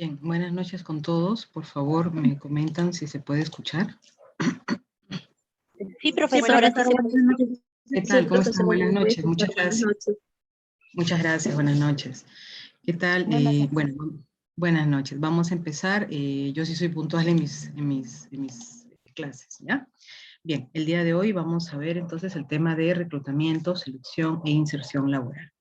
Bien, buenas noches con todos. Por favor, me comentan si se puede escuchar. Sí, profesora. Buenas noches. ¿Qué Sí, tal? ¿Cómo están? profesora, Buenas me puede noches. Muchas escuchar. Buenas gracias. noches. Muchas gracias. Buenas noches. ¿Qué tal? Bueno, buenas noches. Vamos a empezar. Yo sí soy puntual en mis clases, ¿ya? Bien, el día de hoy vamos a ver entonces el tema de reclutamiento, selección e inserción laboral.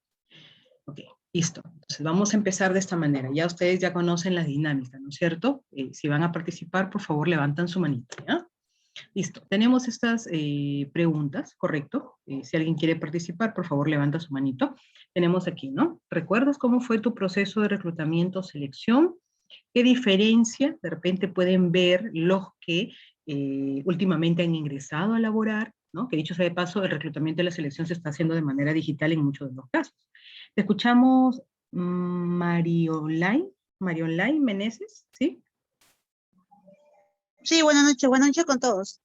Ok, listo. Entonces vamos a empezar de esta manera. Ya ustedes ya conocen la dinámica, ¿no es cierto? Si van a participar, por favor, levantan su manito, ¿ya? Listo. Tenemos estas preguntas, ¿correcto? Si alguien quiere participar, por favor, levanta su manito. Tenemos aquí, ¿no? ¿Recuerdas cómo fue tu proceso de reclutamiento o selección? ¿Qué diferencia de repente pueden ver los que últimamente han ingresado a laborar? ¿No? Que dicho sea de paso, el reclutamiento y la selección se está haciendo de manera digital en muchos de los casos. Te escuchamos, Mariolai Meneses, ¿sí? Sí, buenas noches con todos.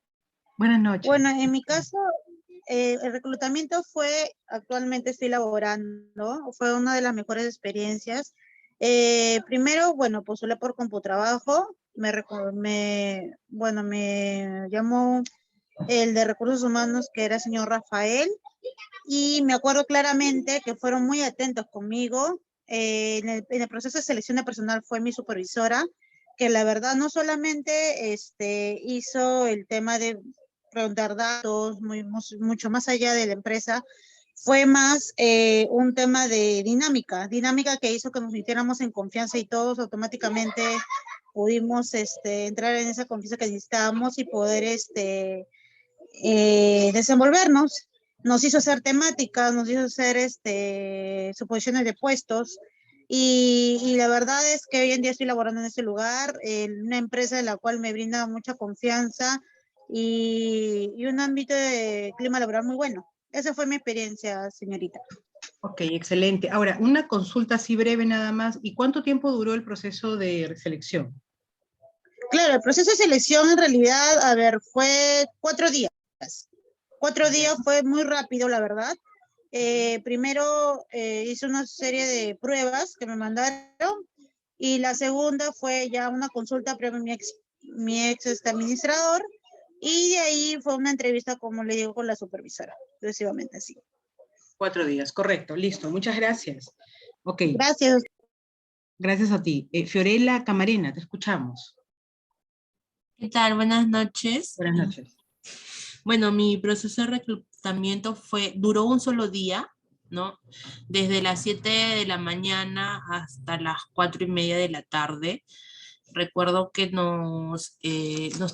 Buenas noches. Bueno, en mi caso, el reclutamiento actualmente estoy laborando, fue una de las mejores experiencias. Primero, bueno, postulé por CompuTrabajo, me llamó el de Recursos Humanos, que era el señor Rafael, y me acuerdo claramente que fueron muy atentos conmigo. En el proceso de selección de personal fue mi supervisora, que la verdad no solamente hizo el tema de preguntar datos, mucho más allá de la empresa, fue más un tema de dinámica que hizo que nos sintiéramos en confianza y todos automáticamente pudimos entrar en esa confianza que necesitábamos y poder desenvolvernos. Nos hizo hacer temáticas, nos hizo hacer suposiciones de puestos, y la verdad es que hoy en día estoy laborando en este lugar, en una empresa en la cual me brinda mucha confianza y un ámbito de clima laboral muy bueno. Esa fue mi experiencia, señorita. Ok, excelente. Ahora, una consulta así breve nada más. ¿Y cuánto tiempo duró el proceso de selección? Claro, el proceso de selección en realidad, a ver, fue 4 días. 4 días fue muy rápido, la verdad. Primero hice una serie de pruebas que me mandaron, y la segunda fue ya una consulta previa a mi ex administrador, y de ahí fue una entrevista, como le digo, con la supervisora, sucesivamente así. 4 días, correcto, listo, muchas gracias. Ok, Gracias. gracias a ti. Fiorella Camarena, te escuchamos. ¿Qué tal? Buenas noches. Buenas noches. Bueno, mi proceso de reclutamiento duró un solo día, ¿no? Desde las 7 de la mañana hasta las 4:30 de la tarde. Recuerdo que nos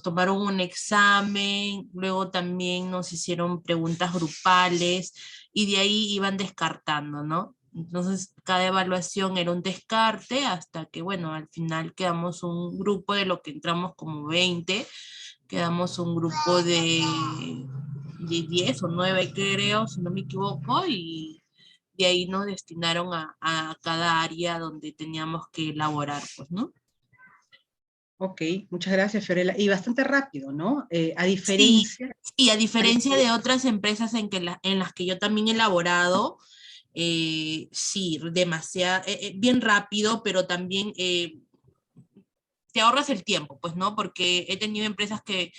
tomaron un examen, luego también nos hicieron preguntas grupales y de ahí iban descartando, ¿no? Entonces, cada evaluación era un descarte hasta que, bueno, al final quedamos un grupo de lo que entramos como 20, quedamos un grupo de 10 o 9, creo, si no me equivoco, y de ahí nos destinaron a cada área donde teníamos que elaborar, pues, ¿no? Ok, muchas gracias, Fiorella. Y bastante rápido, ¿no? A Sí, diferencia... sí, a diferencia de otras empresas en las que yo también he laborado, sí, demasiado, bien rápido, pero también te ahorras el tiempo, pues, ¿no? Porque he tenido empresas que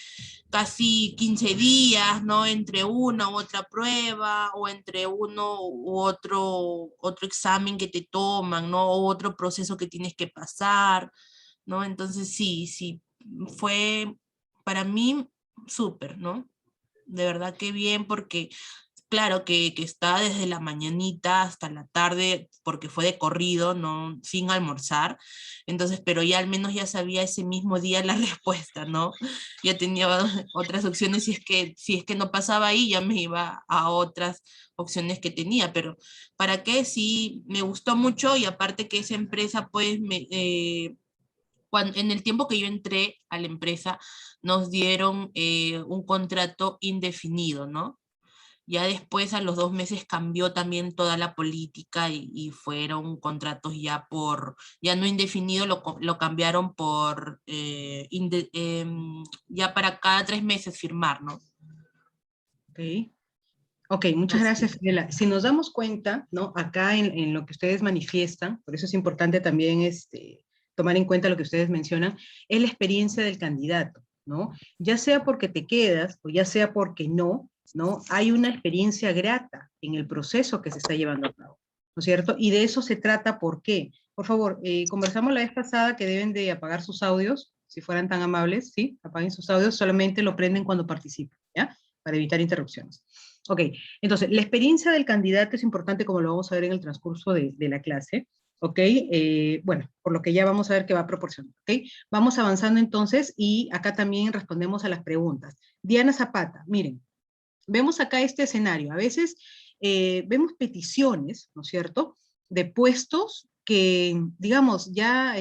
casi 15 días, ¿no? Entre una u otra prueba, o entre uno u otro examen que te toman, ¿no? O otro proceso que tienes que pasar, ¿no? Entonces sí, fue para mí súper, ¿no? De verdad que bien, porque claro que estaba desde la mañanita hasta la tarde, porque fue de corrido, no, sin almorzar. Entonces, pero ya al menos ya sabía ese mismo día la respuesta, ¿no? Ya tenía otras opciones, si es que no pasaba ahí, ya me iba a otras opciones que tenía, pero ¿para qué? Sí, me gustó mucho, y aparte que esa empresa, pues, en el tiempo que yo entré a la empresa, nos dieron un contrato indefinido, ¿no? Ya después, a los 2 meses, cambió también toda la política y fueron contratos ya no indefinido, lo cambiaron por, ya para cada 3 meses firmar, ¿no? Ok. Ok, muchas gracias, Fiorella. Si nos damos cuenta, ¿no? Acá en lo que ustedes manifiestan, por eso es importante también tomar en cuenta lo que ustedes mencionan, es la experiencia del candidato, ¿no? Ya sea porque te quedas o ya sea porque no, ¿no? Hay una experiencia grata en el proceso que se está llevando a cabo, ¿no es cierto? Y de eso se trata. ¿Por qué? Por favor, conversamos la vez pasada que deben de apagar sus audios, si fueran tan amables, ¿sí? Apaguen sus audios, solamente lo prenden cuando participan, ¿ya? Para evitar interrupciones. Ok, entonces, la experiencia del candidato es importante, como lo vamos a ver en el transcurso de la clase, ¿ok? Bueno, por lo que ya vamos a ver qué va a proporcionar, ¿ok? Vamos avanzando entonces, y acá también respondemos a las preguntas. Diana Zapata, miren, vemos acá este escenario. A veces vemos peticiones, ¿no es cierto?, de puestos que, digamos, ya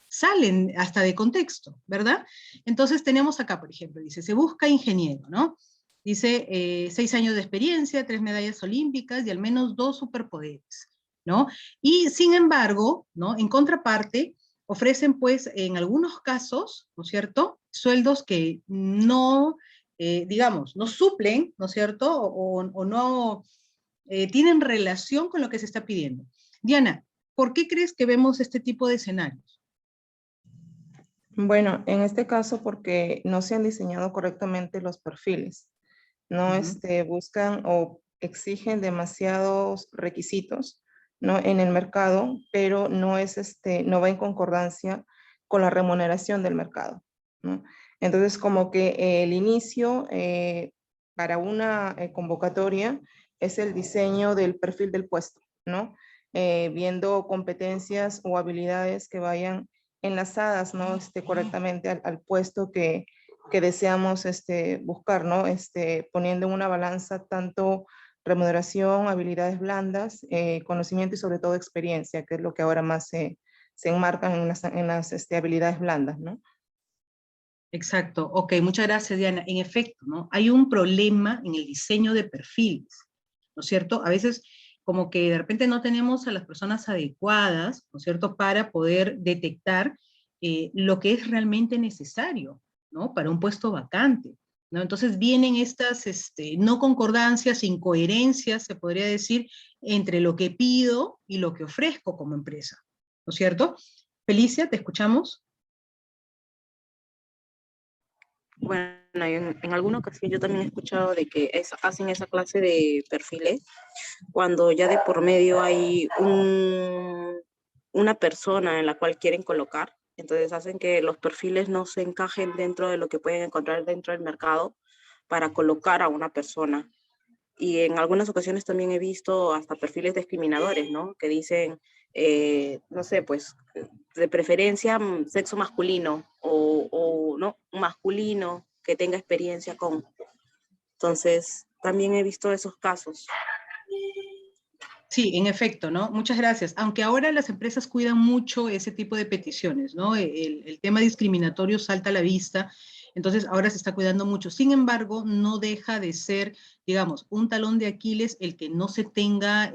salen hasta de contexto, ¿verdad? Entonces tenemos acá, por ejemplo, dice, se busca ingeniero, ¿no? Dice, 6 años de experiencia, 3 medallas olímpicas y al menos 2 superpoderes, ¿no? Y sin embargo, ¿no?, en contraparte, ofrecen pues en algunos casos, ¿no es cierto?, sueldos que no, digamos, no suplen, ¿no es cierto?, o no tienen relación con lo que se está pidiendo. Diana, ¿por qué crees que vemos este tipo de escenarios? Bueno, en este caso porque no se han diseñado correctamente los perfiles, no buscan o exigen demasiados requisitos, ¿no?, en el mercado, pero no no va en concordancia con la remuneración del mercado, ¿no? Entonces, como que el inicio para una convocatoria es el diseño del perfil del puesto, ¿no? Viendo competencias o habilidades que vayan enlazadas, ¿no?, correctamente al puesto que deseamos buscar, ¿no? Poniendo en una balanza tanto remuneración, habilidades blandas, conocimiento y sobre todo experiencia, que es lo que ahora más se enmarcan en las habilidades blandas, ¿no? Exacto. Ok, muchas gracias, Diana. En efecto, ¿no?, hay un problema en el diseño de perfiles, ¿no es cierto? A veces como que de repente no tenemos a las personas adecuadas, ¿no es cierto?, para poder detectar lo que es realmente necesario, ¿no?, para un puesto vacante, ¿no? Entonces vienen estas no concordancias, incoherencias, se podría decir, entre lo que pido y lo que ofrezco como empresa, ¿no es cierto? Felicia, ¿te escuchamos? Bueno, en alguna ocasión yo también he escuchado de que hacen esa clase de perfiles cuando ya de por medio hay una persona en la cual quieren colocar. Entonces hacen que los perfiles no se encajen dentro de lo que pueden encontrar dentro del mercado para colocar a una persona. Y en algunas ocasiones también he visto hasta perfiles discriminadores, ¿no? Que dicen, no sé, pues, de preferencia sexo masculino o no, masculino que tenga experiencia con. Entonces, también he visto esos casos. Sí, en efecto, ¿no? Muchas gracias. Aunque ahora las empresas cuidan mucho ese tipo de peticiones, ¿no? El tema discriminatorio salta a la vista, entonces ahora se está cuidando mucho. Sin embargo, no deja de ser, digamos, un talón de Aquiles el que no se tenga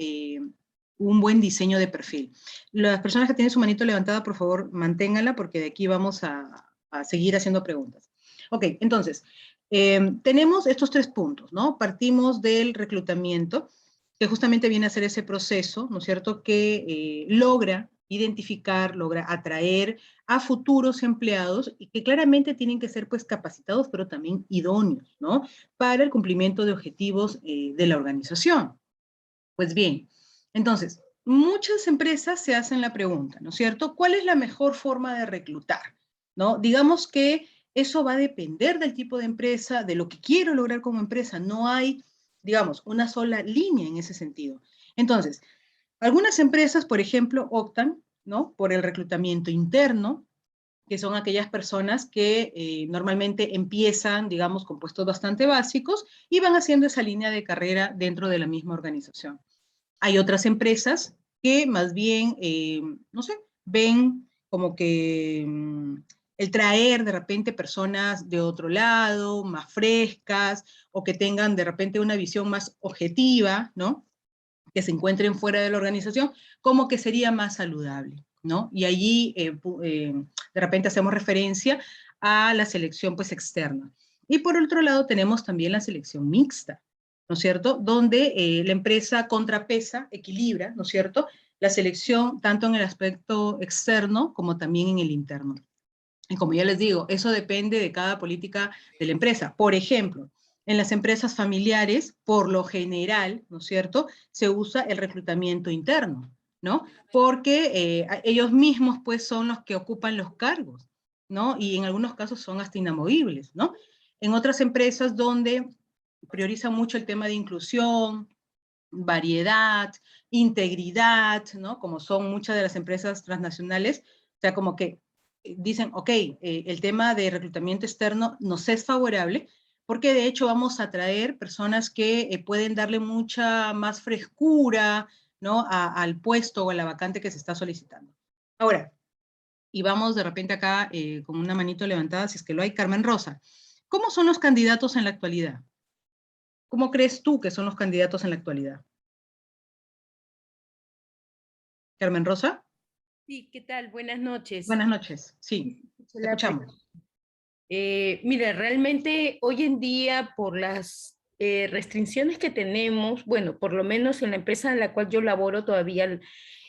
un buen diseño de perfil. Las personas que tienen su manito levantada, por favor, manténganla, porque de aquí vamos a seguir haciendo preguntas. Ok, entonces, tenemos estos 3 puntos, ¿no? Partimos del reclutamiento, que justamente viene a ser ese proceso, ¿no es cierto?, que logra identificar, logra atraer a futuros empleados y que claramente tienen que ser pues capacitados, pero también idóneos, ¿no?, para el cumplimiento de objetivos de la organización. Pues bien, entonces, muchas empresas se hacen la pregunta, ¿no es cierto?, ¿cuál es la mejor forma de reclutar? ¿No? Digamos que eso va a depender del tipo de empresa, de lo que quiero lograr como empresa. No hay, digamos, una sola línea en ese sentido. Entonces, algunas empresas, por ejemplo, optan, ¿no?, por el reclutamiento interno, que son aquellas personas que normalmente empiezan, digamos, con puestos bastante básicos y van haciendo esa línea de carrera dentro de la misma organización. Hay otras empresas que más bien, no sé, ven como que el traer de repente personas de otro lado, más frescas, o que tengan de repente una visión más objetiva, ¿no?, que se encuentren fuera de la organización, como que sería más saludable, ¿no? Y allí de repente hacemos referencia a la selección pues externa. Y por otro lado tenemos también la selección mixta, ¿no es cierto?, donde la empresa contrapesa, equilibra, ¿no es cierto?, la selección tanto en el aspecto externo como también en el interno. Y como ya les digo, eso depende de cada política de la empresa. Por ejemplo, en las empresas familiares, por lo general, ¿no es cierto?, se usa el reclutamiento interno, ¿no? Porque ellos mismos, pues, son los que ocupan los cargos, ¿no? Y en algunos casos son hasta inamovibles, ¿no? En otras empresas donde priorizan mucho el tema de inclusión, variedad, integridad, ¿no? Como son muchas de las empresas transnacionales, o sea, como que dicen, ok, el tema de reclutamiento externo nos es favorable, porque de hecho vamos a traer personas que pueden darle mucha más frescura, ¿no? Al puesto o a la vacante que se está solicitando. Ahora, y vamos de repente acá con una manito levantada, si es que lo hay, Carmen Rosa. ¿Cómo son los candidatos en la actualidad? ¿Cómo crees tú que son los candidatos en la actualidad? Carmen Rosa. Sí, ¿qué tal? Buenas noches. Buenas noches, sí, te escuchamos. Mira, realmente hoy en día por las restricciones que tenemos, bueno, por lo menos en la empresa en la cual yo laboro todavía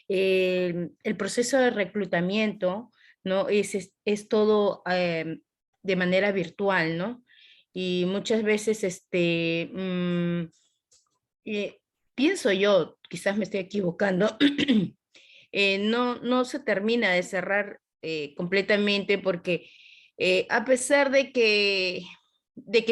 el proceso de reclutamiento, ¿no? Es todo de manera virtual, ¿no? Y muchas veces, pienso yo, quizás me estoy equivocando, no se termina de cerrar completamente porque a pesar de que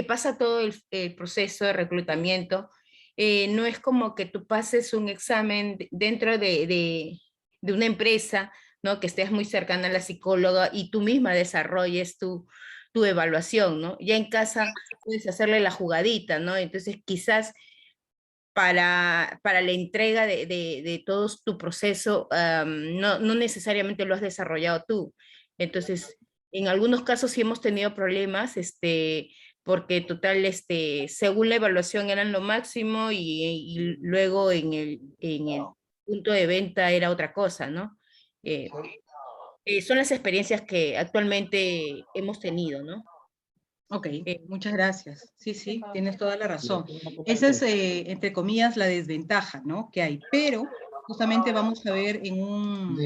pasa todo el proceso de reclutamiento, no es como que tú pases un examen dentro de una empresa, ¿no? Que estés muy cercana a la psicóloga y tú misma desarrolles tu evaluación, ¿no? Ya en casa puedes hacerle la jugadita, ¿no? Entonces quizás para la entrega de todo tu proceso, no necesariamente lo has desarrollado tú. Entonces, en algunos casos sí hemos tenido problemas, porque total, según la evaluación eran lo máximo y luego en el punto de venta era otra cosa, ¿no? Son las experiencias que actualmente hemos tenido, ¿no? Ok, muchas gracias. Sí, sí, tienes toda la razón. Esa es, entre comillas, la desventaja, ¿no? Que hay, pero justamente vamos a ver en un...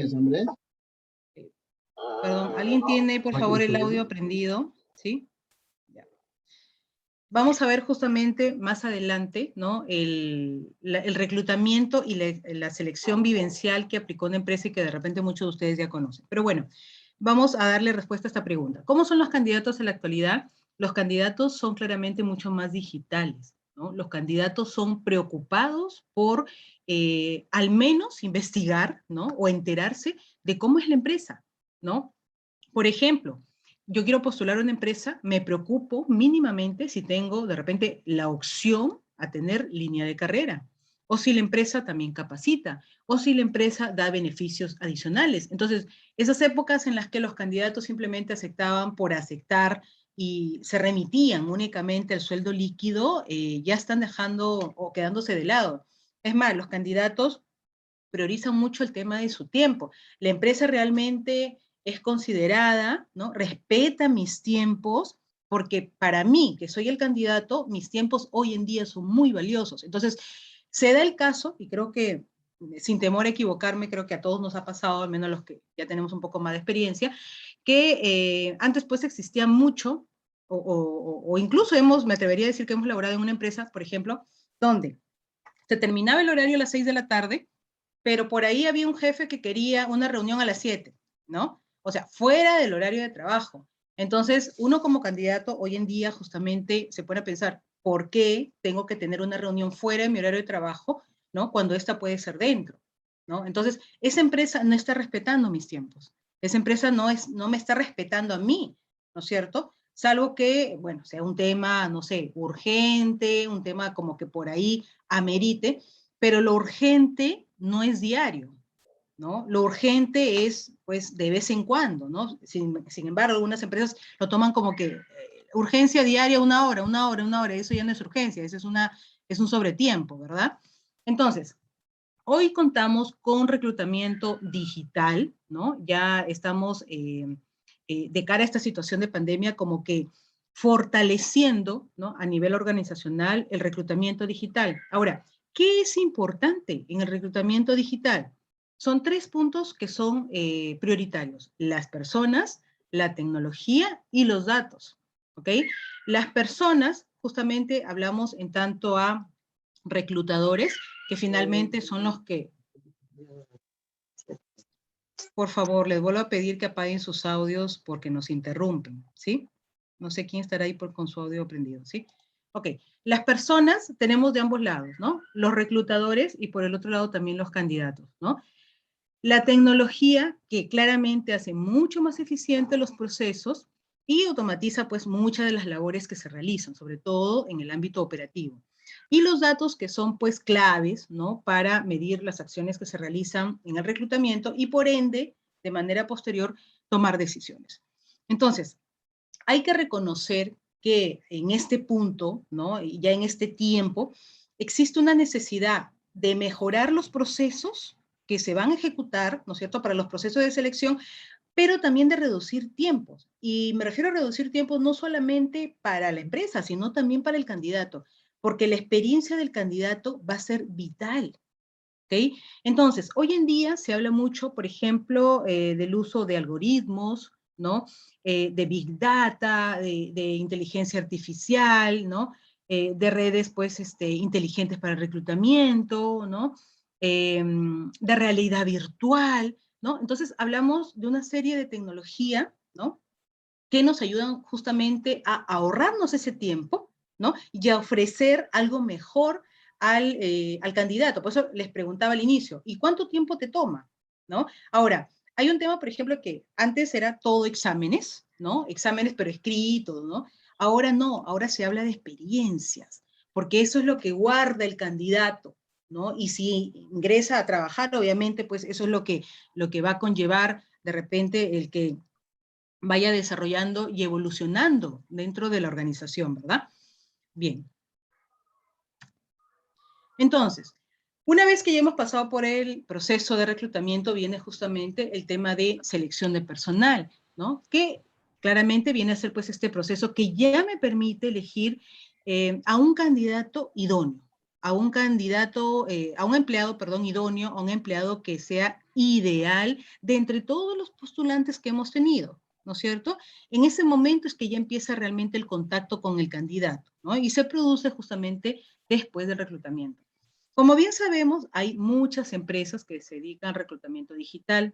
Perdón, ¿alguien tiene, por favor, el audio prendido? ¿Sí? Ya. Vamos a ver justamente más adelante, ¿no? El reclutamiento y la selección vivencial que aplicó una empresa y que de repente muchos de ustedes ya conocen. Pero bueno, vamos a darle respuesta a esta pregunta. ¿Cómo son los candidatos en la actualidad? Los candidatos son claramente mucho más digitales, ¿no? Los candidatos son preocupados por al menos investigar, ¿no? O enterarse de cómo es la empresa, ¿no? Por ejemplo, yo quiero postular a una empresa, me preocupo mínimamente si tengo de repente la opción a tener línea de carrera, o si la empresa también capacita, o si la empresa da beneficios adicionales. Entonces, esas épocas en las que los candidatos simplemente aceptaban por aceptar y se remitían únicamente al sueldo líquido, ya están dejando o quedándose de lado. Es más, los candidatos priorizan mucho el tema de su tiempo. La empresa realmente es considerada, ¿no? Respeta mis tiempos, porque para mí, que soy el candidato, mis tiempos hoy en día son muy valiosos. Entonces, se da el caso, y creo que sin temor a equivocarme, creo que a todos nos ha pasado, al menos los que ya tenemos un poco más de experiencia, que antes pues existía mucho, o incluso me atrevería a decir que hemos laborado en una empresa, por ejemplo, donde se terminaba el horario a las 6 de la tarde, pero por ahí había un jefe que quería una reunión a las 7, ¿no? O sea, fuera del horario de trabajo. Entonces, uno como candidato hoy en día justamente se pone a pensar, ¿por qué tengo que tener una reunión fuera de mi horario de trabajo, ¿no? Cuando esta puede ser dentro, ¿no? Entonces, esa empresa no está respetando mis tiempos. Esa empresa no me está respetando a mí, ¿no es cierto? Salvo que, bueno, sea un tema, no sé, urgente, un tema como que por ahí amerite, pero lo urgente no es diario, ¿no? Lo urgente es, pues, de vez en cuando, ¿no? Sin embargo, algunas empresas lo toman como que urgencia diaria, una hora, eso ya no es urgencia, eso es un sobretiempo, ¿verdad? Entonces, hoy contamos con reclutamiento digital, ¿no? Ya estamos de cara a esta situación de pandemia como que fortaleciendo, ¿no? A nivel organizacional el reclutamiento digital. Ahora, ¿qué es importante en el reclutamiento digital? son 3 puntos que son prioritarios: las personas, la tecnología y los datos, ¿ok? Las personas, justamente hablamos en tanto a reclutadores, que finalmente son los que... Por favor, les vuelvo a pedir que apaguen sus audios porque nos interrumpen, ¿sí? No sé quién estará ahí con su audio prendido, ¿sí? Ok, las personas tenemos de ambos lados, ¿no? Los reclutadores y por el otro lado también los candidatos, ¿no? La tecnología que claramente hace mucho más eficientes los procesos y automatiza pues muchas de las labores que se realizan, sobre todo en el ámbito operativo. Y los datos que son pues claves, ¿no? Para medir las acciones que se realizan en el reclutamiento y por ende, de manera posterior, tomar decisiones. Entonces, hay que reconocer que en este punto, ¿no? Y ya en este tiempo, existe una necesidad de mejorar los procesos que se van a ejecutar, ¿no es cierto?, para los procesos de selección, pero también de reducir tiempos. Y me refiero a reducir tiempos no solamente para la empresa, sino también para el candidato, porque la experiencia del candidato va a ser vital. ¿Okay? Entonces, hoy en día se habla mucho, por ejemplo, del uso de algoritmos, ¿no? De Big Data, de inteligencia artificial, ¿no? De redes, pues, inteligentes para el reclutamiento, ¿no? De realidad virtual, ¿no? Entonces, hablamos de una serie de tecnología, ¿no? Que nos ayudan justamente a ahorrarnos ese tiempo, ¿no? Y a ofrecer algo mejor al candidato. Por eso les preguntaba al inicio, ¿y cuánto tiempo te toma? ¿No? Ahora, hay un tema, por ejemplo, que antes era todo exámenes, ¿no? Exámenes pero escritos, ¿no? Ahora no, ahora se habla de experiencias, porque eso es lo que guarda el candidato, ¿no? Y si ingresa a trabajar, obviamente, pues eso es lo que va a conllevar de repente el que vaya desarrollando y evolucionando dentro de la organización, ¿verdad? Bien. Entonces, una vez que ya hemos pasado por el proceso de reclutamiento, viene justamente el tema de selección de personal, ¿no? Que claramente viene a ser pues este proceso que ya me permite elegir a un candidato idóneo, a un candidato, a un empleado, perdón, idóneo, a un empleado que sea ideal de entre todos los postulantes que hemos tenido, ¿no es cierto? En ese momento es que ya empieza realmente el contacto con el candidato, ¿no? Y se produce justamente después del reclutamiento. Como bien sabemos, hay muchas empresas que se dedican al reclutamiento digital.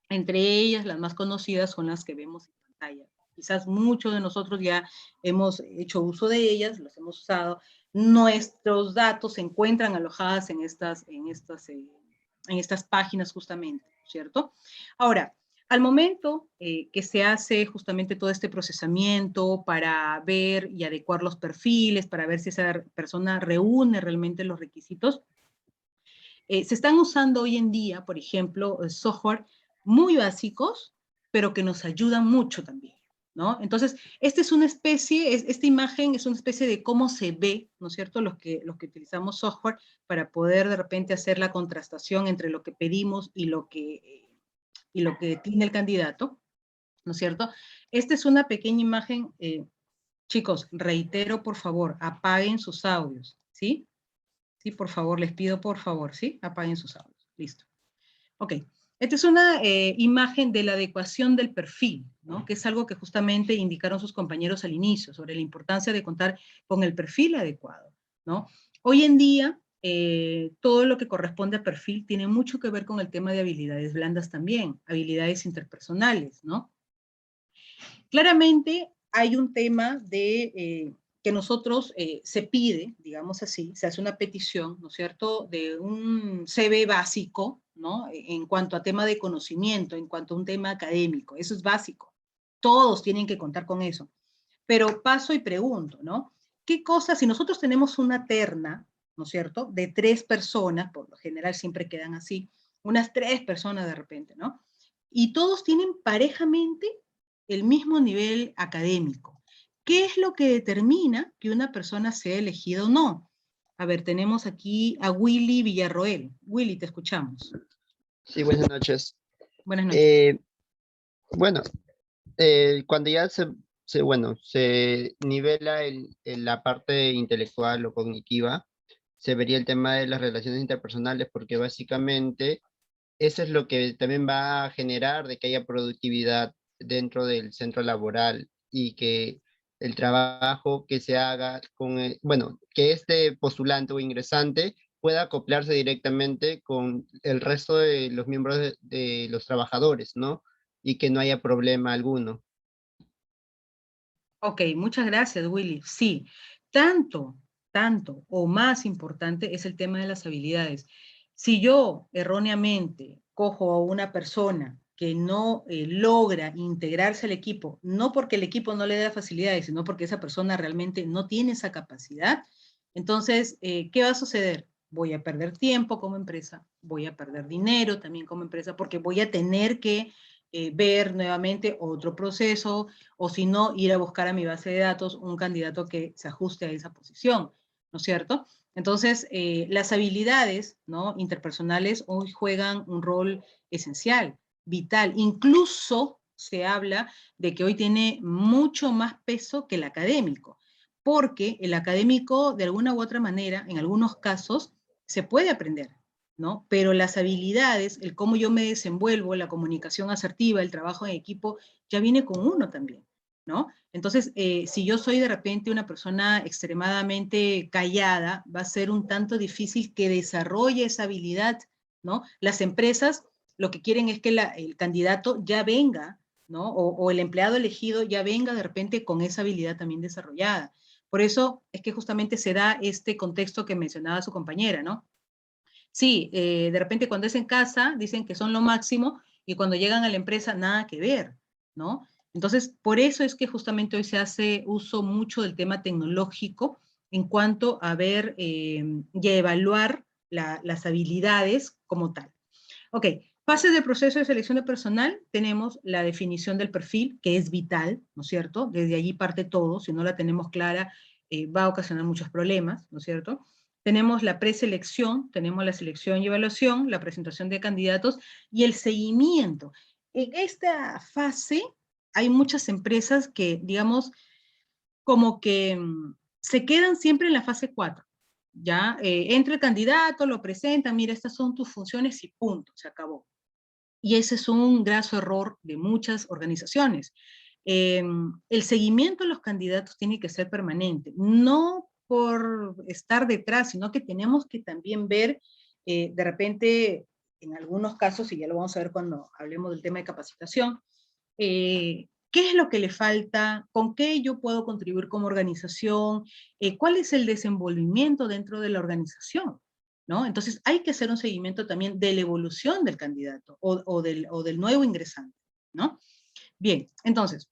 Entre ellas, las más conocidas son las que vemos en pantalla. Quizás muchos de nosotros ya hemos hecho uso de ellas, las hemos usado. Nuestros datos se encuentran alojadas en estas páginas justamente, ¿cierto? Ahora, al momento que se hace justamente todo este procesamiento para ver y adecuar los perfiles, para ver si esa persona reúne realmente los requisitos, se están usando hoy en día, por ejemplo, software muy básicos, pero que nos ayudan mucho también, ¿no? Entonces, esta es una especie, esta imagen es una especie de cómo se ve, ¿no es cierto?, los que utilizamos software para poder de repente hacer la contrastación entre lo que pedimos y lo que tiene el candidato, ¿no es cierto? Esta es una pequeña imagen, chicos, reitero, por favor, apaguen sus audios, ¿sí? Sí, por favor, les pido por favor, ¿sí? Apaguen sus audios. Listo. Ok. Esta es una imagen de la adecuación del perfil, ¿no? Que es algo que justamente indicaron sus compañeros al inicio, sobre la importancia de contar con el perfil adecuado, ¿no? Hoy en día, todo lo que corresponde a perfil tiene mucho que ver con el tema de habilidades blandas también, habilidades interpersonales, ¿no? Claramente hay un tema de que nosotros se pide, digamos así, se hace una petición, ¿no es cierto?, de un CV básico, ¿no?, en cuanto a tema de conocimiento, en cuanto a un tema académico, eso es básico. Todos tienen que contar con eso. Pero paso y pregunto, ¿no? ¿Qué cosas, si nosotros tenemos una terna, ¿no es cierto?, de 3 personas, por lo general siempre quedan así, unas 3 personas de repente, ¿no? Y todos tienen parejamente el mismo nivel académico. ¿Qué es lo que determina que una persona sea elegida o no? A ver, tenemos aquí a Willy Villarroel. Willy, te escuchamos. Sí, buenas noches. Buenas noches. Bueno, cuando ya se nivela la parte intelectual o cognitiva, se vería el tema de las relaciones interpersonales, porque básicamente eso es lo que también va a generar de que haya productividad dentro del centro laboral y que el trabajo que se haga con, bueno, que este postulante o ingresante pueda acoplarse directamente con el resto de los miembros de los trabajadores, ¿no? Y que no haya problema alguno. Ok, muchas gracias, Willy. Sí, tanto o más importante es el tema de las habilidades. Si yo erróneamente cojo a una persona que no logra integrarse al equipo, no porque el equipo no le da facilidades, sino porque esa persona realmente no tiene esa capacidad, entonces, ¿qué va a suceder? Voy a perder tiempo como empresa, voy a perder dinero también como empresa, porque voy a tener que ver nuevamente otro proceso, o si no, ir a buscar a mi base de datos un candidato que se ajuste a esa posición, ¿no es cierto? Entonces, las habilidades, ¿no?, interpersonales hoy juegan un rol esencial, vital. Incluso se habla de que hoy tiene mucho más peso que el académico, porque el académico, de alguna u otra manera, en algunos casos, se puede aprender, ¿no? Pero las habilidades, el cómo yo me desenvuelvo, la comunicación asertiva, el trabajo en equipo, ya viene con uno también, ¿no? Entonces, si yo soy de repente una persona extremadamente callada, va a ser un tanto difícil que desarrolle esa habilidad, ¿no? Las empresas lo que quieren es que el candidato ya venga, ¿no? O el empleado elegido ya venga de repente con esa habilidad también desarrollada. Por eso es que justamente se da este contexto que mencionaba su compañera, ¿no? Sí, de repente cuando es en casa dicen que son lo máximo y cuando llegan a la empresa nada que ver, ¿no? Entonces, por eso es que justamente hoy se hace uso mucho del tema tecnológico en cuanto a ver y a evaluar las habilidades como tal. Ok, fases del proceso de selección de personal, tenemos la definición del perfil, que es vital, ¿no es cierto? Desde allí parte todo, si no la tenemos clara, va a ocasionar muchos problemas, ¿no es cierto? Tenemos la preselección, tenemos la selección y evaluación, la presentación de candidatos y el seguimiento. En esta fase hay muchas empresas que, digamos, como que se quedan siempre en la fase 4. ¿Ya? Entra el candidato, lo presenta, mira, estas son tus funciones y punto, se acabó. Y ese es un graso error de muchas organizaciones. El seguimiento de los candidatos tiene que ser permanente, no por estar detrás, sino que tenemos que también ver, de repente, en algunos casos, y ya lo vamos a ver cuando hablemos del tema de capacitación, qué es lo que le falta, con qué yo puedo contribuir como organización, cuál es el desenvolvimiento dentro de la organización, ¿no? Entonces hay que hacer un seguimiento también de la evolución del candidato o del nuevo ingresante, ¿no? Bien, entonces,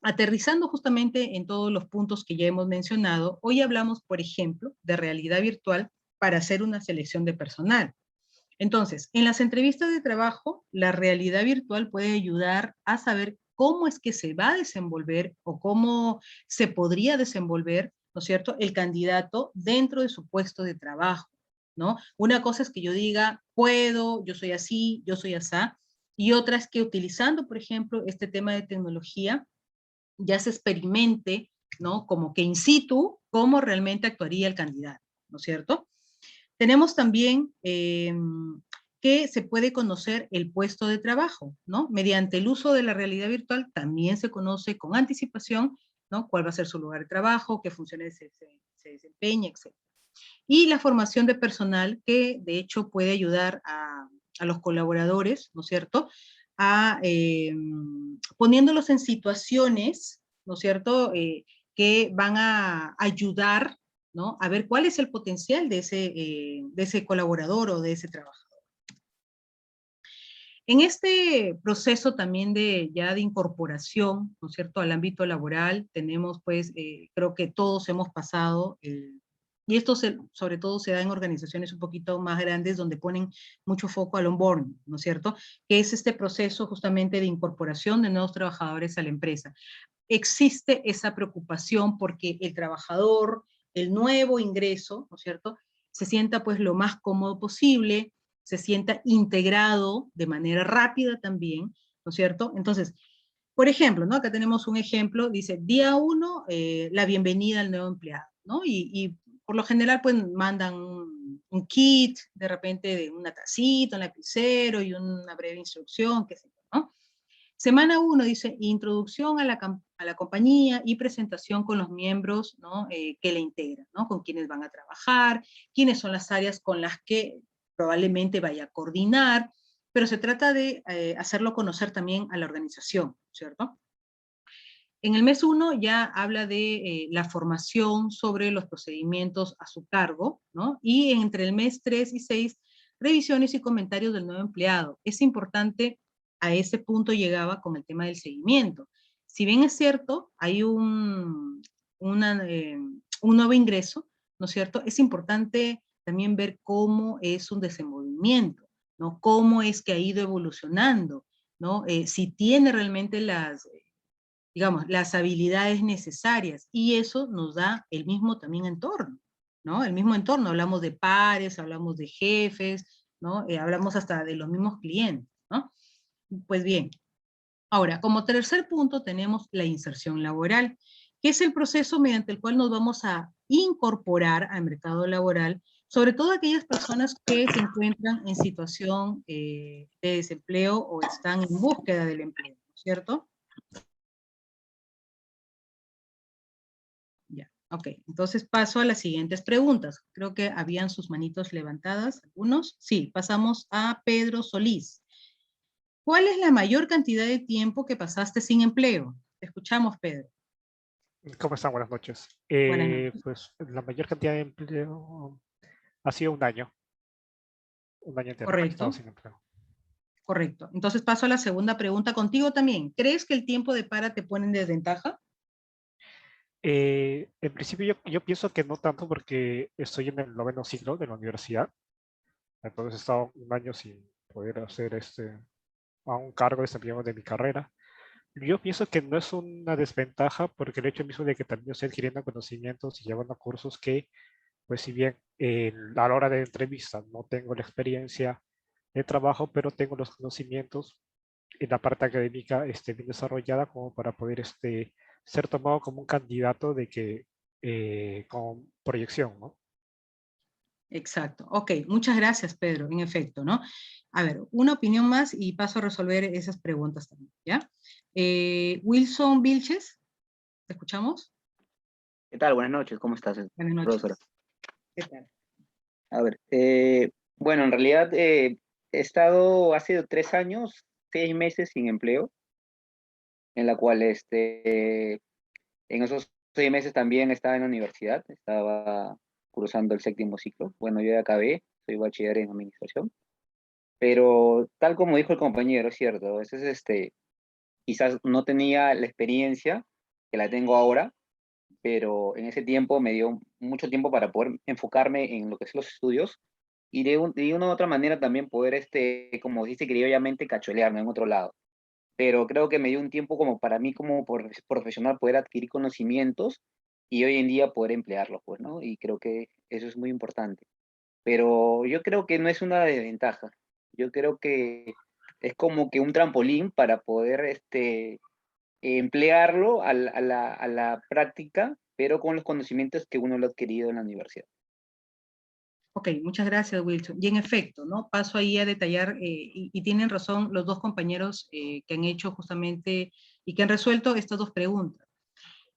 aterrizando justamente en todos los puntos que ya hemos mencionado, hoy hablamos, por ejemplo, de realidad virtual para hacer una selección de personal. Entonces, en las entrevistas de trabajo, la realidad virtual puede ayudar a saber cómo es que se va a desenvolver o cómo se podría desenvolver, ¿no es cierto?, el candidato dentro de su puesto de trabajo, ¿no? Una cosa es que yo diga, puedo, yo soy así, yo soy asá, y otra es que utilizando, por ejemplo, este tema de tecnología, ya se experimente, ¿no?, como que in situ, cómo realmente actuaría el candidato, ¿no es cierto? Tenemos también que se puede conocer el puesto de trabajo, ¿no? Mediante el uso de la realidad virtual también se conoce con anticipación, ¿no?, cuál va a ser su lugar de trabajo, qué funciones se desempeña, etc. Y la formación de personal que de hecho puede ayudar a los colaboradores, ¿no es cierto?, a poniéndolos en situaciones, ¿no es cierto?, que van a ayudar, ¿no?, a ver cuál es el potencial de ese colaborador o de ese trabajador. En este proceso también ya de incorporación, ¿no es cierto?, al ámbito laboral, tenemos pues, creo que todos hemos pasado, y esto sobre todo se da en organizaciones un poquito más grandes donde ponen mucho foco al onboarding, ¿no es cierto?, que es este proceso justamente de incorporación de nuevos trabajadores a la empresa. Existe esa preocupación porque el trabajador, el nuevo ingreso, ¿no es cierto?, se sienta pues lo más cómodo posible, se sienta integrado de manera rápida también, ¿no es cierto? Entonces, por ejemplo, ¿no?, acá tenemos un ejemplo, dice, día 1, la bienvenida al nuevo empleado, ¿no? Y por lo general, pues, mandan un kit, de repente de una tacita, un lapicero y una breve instrucción, qué sé yo, ¿no? Semana 1 dice introducción a la compañía y presentación con los miembros, ¿no? Que la integran, ¿no? Con quienes van a trabajar, quiénes son las áreas con las que probablemente vaya a coordinar, pero se trata de hacerlo conocer también a la organización, ¿cierto? En el mes 1 ya habla de la formación sobre los procedimientos a su cargo, ¿no? Y entre el mes 3 y 6, revisiones y comentarios del nuevo empleado. Es importante, a ese punto llegaba con el tema del seguimiento. Si bien es cierto, hay un nuevo ingreso, ¿no es cierto? Es importante también ver cómo es un desenvolvimiento, ¿no? Cómo es que ha ido evolucionando, ¿no? Si tiene realmente digamos, las habilidades necesarias, y eso nos da el mismo también entorno, ¿no? El mismo entorno, hablamos de pares, hablamos de jefes, ¿no? Hablamos hasta de los mismos clientes, ¿no? Pues bien, ahora, como tercer punto tenemos la inserción laboral, que es el proceso mediante el cual nos vamos a incorporar al mercado laboral, sobre todo aquellas personas que se encuentran en situación de desempleo o están en búsqueda del empleo, ¿cierto? Ya, ok. Entonces paso a las siguientes preguntas. Creo que habían sus manitos levantadas, algunos. Sí, pasamos a Pedro Solís. ¿Cuál es la mayor cantidad de tiempo que pasaste sin empleo? Te escuchamos, Pedro. ¿Cómo están? Buenas noches. Buenas noches. Pues la mayor cantidad de empleo ha sido un año. Un año entero. He estado Correcto, sin empleo. correcto. Entonces paso a la segunda pregunta contigo también. ¿Crees que el tiempo de para te pone en desventaja? En principio yo pienso que no tanto porque estoy en el 9º ciclo de la universidad. Entonces he estado un año sin poder hacer a un cargo de desempeño de mi carrera. Yo pienso que no es una desventaja porque el hecho mismo de que también estoy adquiriendo conocimientos y llevando cursos que, pues si bien a la hora de entrevista no tengo la experiencia de trabajo, pero tengo los conocimientos en la parte académica bien desarrollada como para poder ser tomado como un candidato de que con proyección, ¿no? Exacto. Ok, muchas gracias, Pedro, en efecto, ¿no? A ver, una opinión más y paso a resolver esas preguntas también, ¿ya? Wilson Vilches, ¿te escuchamos? ¿Qué tal? Buenas noches, ¿cómo estás, Buenas profesora? noches. ¿Qué tal? A ver, bueno, en realidad he estado hace 3 años, 6 meses sin empleo, en la cual en esos 6 meses también estaba en la universidad, estaba cursando el 7º ciclo. Bueno, yo ya acabé, soy bachiller en administración, pero tal como dijo el compañero, es cierto, a veces quizás no tenía la experiencia que la tengo ahora, pero en ese tiempo me dio mucho tiempo para poder enfocarme en lo que son los estudios y de una u otra manera también poder, como dice criolllamente, cacholearme en otro lado. Pero creo que me dio un tiempo como para mí como profesional poder adquirir conocimientos y hoy en día poder emplearlos, pues, ¿no? Y creo que eso es muy importante. Pero yo creo que no es una desventaja. Yo creo que es como que un trampolín para poder, emplearlo a la práctica, pero con los conocimientos que uno lo ha adquirido en la universidad. Ok, muchas gracias, Wilson. Y en efecto, ¿no? Paso ahí a detallar, y tienen razón los dos compañeros que han hecho justamente y que han resuelto estas dos preguntas.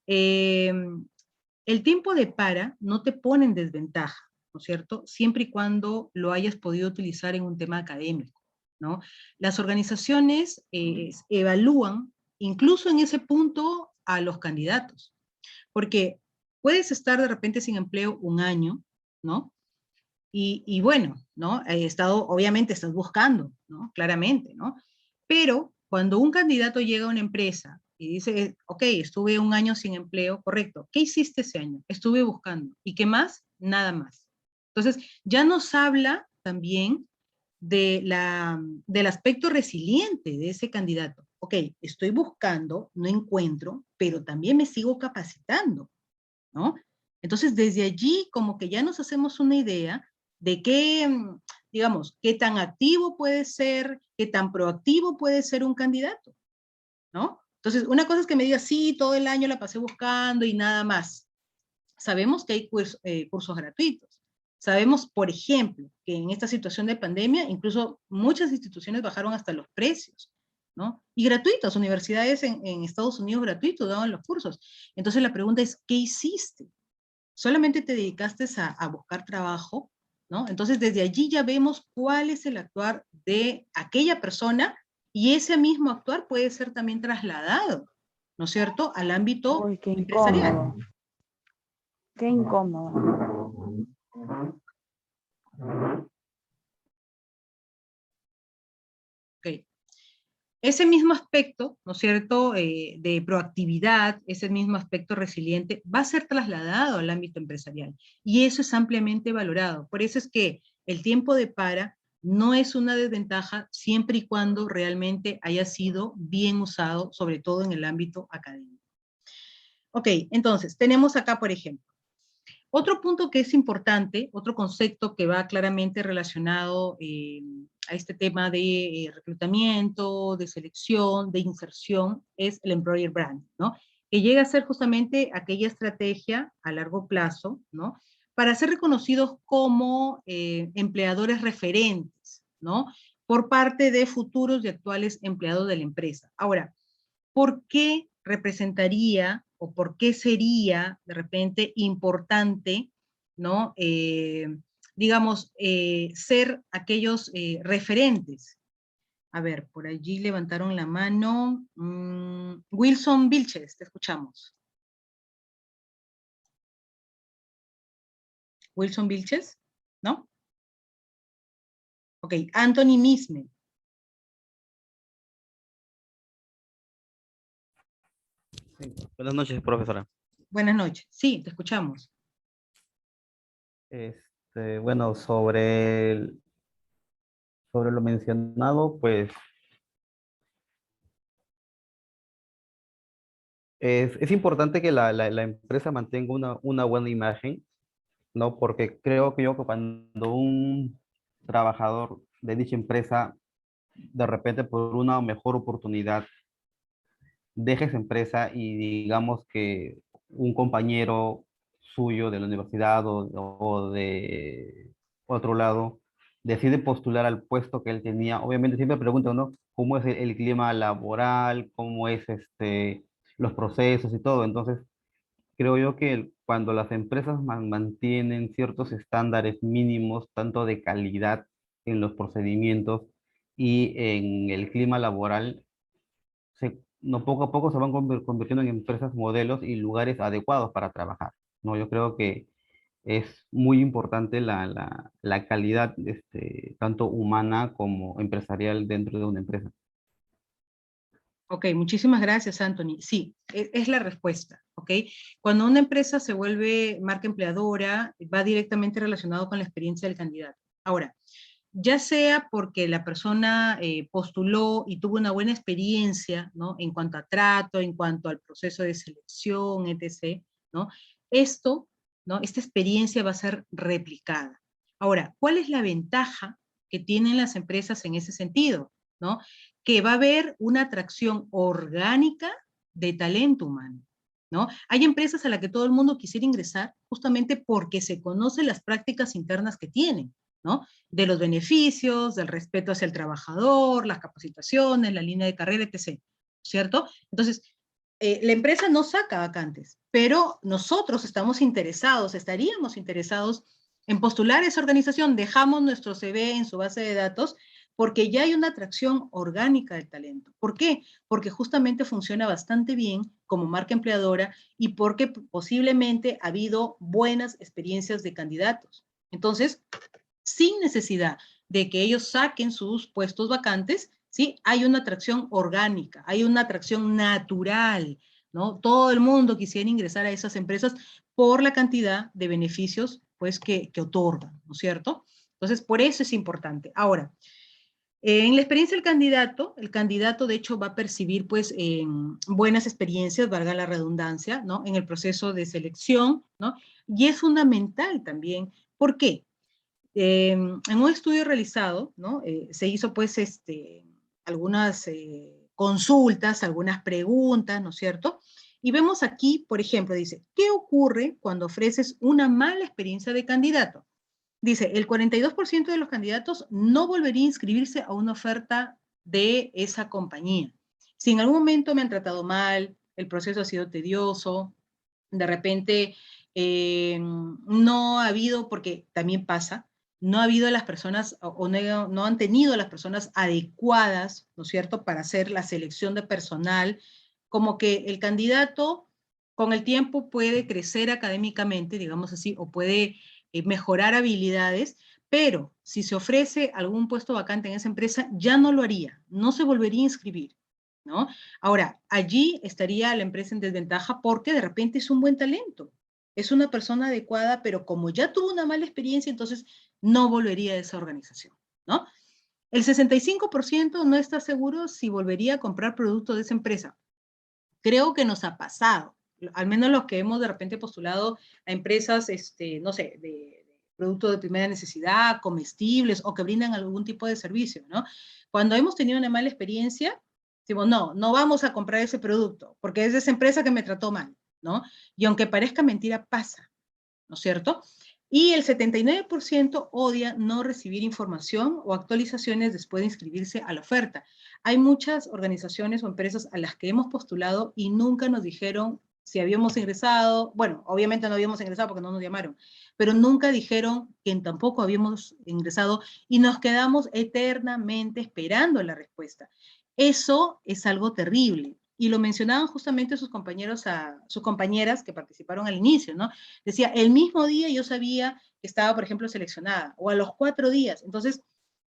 El tiempo de para no te pone en desventaja, ¿no es cierto? Siempre y cuando lo hayas podido utilizar en un tema académico, ¿no? Las organizaciones evalúan, incluso en ese punto, a los candidatos, porque puedes estar de repente sin empleo un año, ¿no? Y bueno, ¿no? Obviamente estás buscando, ¿no? Claramente, ¿no? Pero cuando un candidato llega a una empresa y dice, ok, estuve un año sin empleo, correcto, ¿qué hiciste ese año? Estuve buscando. ¿Y qué más? Nada más. Entonces, ya nos habla también del aspecto resiliente de ese candidato. Ok, estoy buscando, no encuentro, pero también me sigo capacitando, ¿no? Entonces, desde allí, como que ya nos hacemos una idea de qué, digamos, qué tan activo puede ser, qué tan proactivo puede ser un candidato, ¿no? Entonces, una cosa es que me diga, sí, todo el año la pasé buscando y nada más. Sabemos que hay cursos gratuitos, Sabemos, por ejemplo, que en esta situación de pandemia, incluso muchas instituciones bajaron hasta los precios, ¿no? Y gratuitos, universidades en Estados Unidos gratuitos daban los cursos. Entonces la pregunta es, ¿qué hiciste? ¿Solamente te dedicaste a buscar trabajo? ¿No? Entonces desde allí ya vemos cuál es el actuar de aquella persona y ese mismo actuar puede ser también trasladado, ¿no es cierto?, al ámbito Uy, qué empresarial. incómodo. Qué incómodo. Ok. Ese mismo aspecto, ¿no es cierto?, de proactividad, ese mismo aspecto resiliente, va a ser trasladado al ámbito empresarial. Y eso es ampliamente valorado. Por eso es que el tiempo de para no es una desventaja siempre y cuando realmente haya sido bien usado, sobre todo en el ámbito académico. Ok, entonces, tenemos acá, por ejemplo, otro punto que es importante, otro concepto que va claramente relacionado a este tema de reclutamiento, de selección, de inserción, es el employer brand, ¿no? Que llega a ser justamente aquella estrategia a largo plazo, ¿no? Para ser reconocidos como empleadores referentes, ¿no? Por parte de futuros y actuales empleados de la empresa. Ahora, ¿por qué representaría o por qué sería de repente importante, ¿no? Digamos, ser aquellos referentes? A ver, por allí levantaron la mano. Wilson Vilches, te escuchamos. Wilson Vilches, ¿no? Ok, Anthony Misme. Sí. Buenas noches, profesora. Buenas noches. Sí, te escuchamos. Bueno, sobre lo mencionado, pues es importante que la empresa mantenga una buena imagen, ¿no? Porque creo que cuando un trabajador de dicha empresa, de repente por una mejor oportunidad, deja esa empresa y digamos que un compañero suyo de la universidad o de otro lado decide postular al puesto que él tenía, obviamente siempre preguntan, ¿no? ¿Cómo es el clima laboral? ¿Cómo es los procesos y todo? Entonces, creo yo que cuando las empresas mantienen ciertos estándares mínimos, tanto de calidad en los procedimientos y en el clima laboral, no poco a poco se van convirtiendo en empresas modelos y lugares adecuados para trabajar, ¿no? Yo creo que es muy importante la calidad, tanto humana como empresarial dentro de una empresa. Ok, muchísimas gracias, Anthony. Sí, es la respuesta, ¿ok? Cuando una empresa se vuelve marca empleadora, va directamente relacionado con la experiencia del candidato. Ahora, ya sea porque la persona postuló y tuvo una buena experiencia, ¿no? En cuanto a trato, en cuanto al proceso de selección, etc., ¿no? Esto, ¿no? Esta experiencia va a ser replicada. Ahora, ¿cuál es la ventaja que tienen las empresas en ese sentido, ¿no? Que va a haber una atracción orgánica de talento humano, ¿no? Hay empresas a las que todo el mundo quisiera ingresar justamente porque se conocen las prácticas internas que tienen, ¿no? De los beneficios, del respeto hacia el trabajador, las capacitaciones, la línea de carrera, etc., ¿cierto? Entonces, la empresa no saca vacantes, pero nosotros estaríamos interesados en postular a esa organización, dejamos nuestro CV en su base de datos, porque ya hay una atracción orgánica del talento. ¿Por qué? Porque justamente funciona bastante bien como marca empleadora y porque posiblemente ha habido buenas experiencias de candidatos. Entonces, sin necesidad de que ellos saquen sus puestos vacantes, ¿sí? Hay una atracción orgánica, hay una atracción natural, ¿no? Todo el mundo quisiera ingresar a esas empresas por la cantidad de beneficios, pues, que otorgan, ¿no es cierto? Entonces, por eso es importante. Ahora, en la experiencia del el candidato de hecho va a percibir pues buenas experiencias, valga la redundancia, ¿no? En el proceso de selección, ¿no? Y es fundamental también. ¿Por qué? En un estudio realizado, ¿no? Se hizo pues algunas consultas, algunas preguntas, ¿no es cierto? Y vemos aquí, por ejemplo, dice, ¿qué ocurre cuando ofreces una mala experiencia de candidato? Dice, el 42% de los candidatos no volvería a inscribirse a una oferta de esa compañía. Si en algún momento me han tratado mal, el proceso ha sido tedioso, de repente no ha habido, porque también pasa, no ha habido las personas o no han tenido las personas adecuadas, ¿no es cierto?, para hacer la selección de personal, como que el candidato con el tiempo puede crecer académicamente, digamos así, o puede mejorar habilidades, pero si se ofrece algún puesto vacante en esa empresa, ya no lo haría, no se volvería a inscribir, ¿no? Ahora, allí estaría la empresa en desventaja porque de repente es un buen talento, es una persona adecuada, pero como ya tuvo una mala experiencia, entonces no volvería a esa organización, ¿no? El 65% no está seguro si volvería a comprar productos de esa empresa. Creo que nos ha pasado, al menos los que hemos de repente postulado a empresas, no sé, de productos de primera necesidad, comestibles o que brindan algún tipo de servicio, ¿no? Cuando hemos tenido una mala experiencia, decimos, no, no vamos a comprar ese producto porque es de esa empresa que me trató mal, ¿no? Y aunque parezca mentira, pasa, ¿no es cierto? Y el 79% odia no recibir información o actualizaciones después de inscribirse a la oferta. Hay muchas organizaciones o empresas a las que hemos postulado y nunca nos dijeron si habíamos ingresado. Bueno, obviamente no habíamos ingresado porque no nos llamaron, pero nunca dijeron que tampoco habíamos ingresado y nos quedamos eternamente esperando la respuesta. Eso es algo terrible. Y lo mencionaban justamente sus compañeros, sus compañeras que participaron al inicio, ¿no? Decía, el mismo día yo sabía que estaba, por ejemplo, seleccionada, o a los 4 días. Entonces,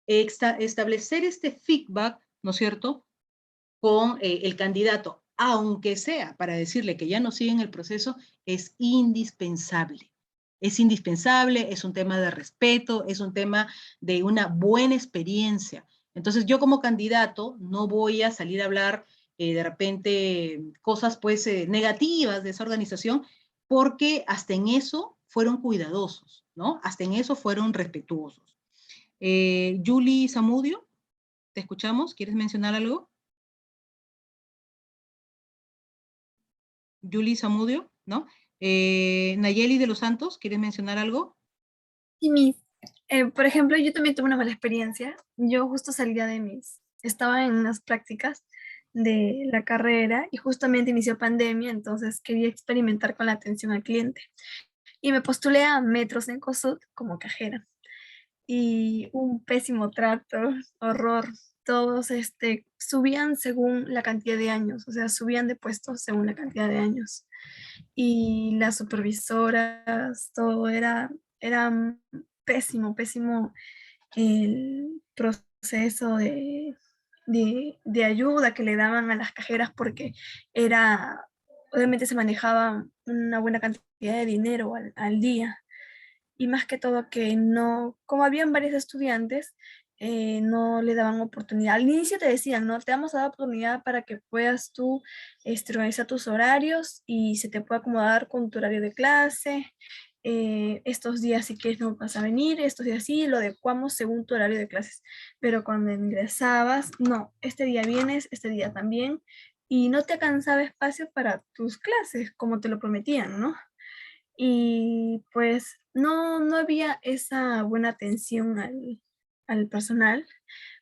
establecer este feedback, ¿no es cierto?, con el candidato, aunque sea para decirle que ya no sigue en el proceso, es indispensable. Es indispensable, es un tema de respeto, es un tema de una buena experiencia. Entonces, yo como candidato no voy a salir a hablar de repente cosas pues negativas de esa organización, porque hasta en eso fueron cuidadosos, ¿no? Hasta en eso fueron respetuosos. Julie Zamudio, ¿te escuchamos? ¿Quieres mencionar algo? Julie Zamudio, ¿no? Nayeli de los Santos, ¿quieres mencionar algo? Sí, por ejemplo, yo también tuve una mala experiencia. Yo justo estaba en unas prácticas de la carrera y justamente inició pandemia, entonces quería experimentar con la atención al cliente. Y me postulé a Metros en COSUD como cajera. Y un pésimo trato, horror. Todos subían según la cantidad de años, o sea, subían de puestos según la cantidad de años. Y las supervisoras, todo era pésimo, pésimo el proceso de ayuda que le daban a las cajeras porque obviamente se manejaba una buena cantidad de dinero al día. Y más que todo que no, como habían varios estudiantes, no le daban oportunidad. Al inicio te decían, no, te vamos a dar oportunidad para que puedas tú organizar tus horarios y se te pueda acomodar con tu horario de clase. Estos días si quieres no vas a venir, estos días sí, lo adecuamos según tu horario de clases. Pero cuando ingresabas, no, este día vienes, este día también, y no te alcanzaba espacio para tus clases, como te lo prometían, ¿no? Y pues no había esa buena atención al personal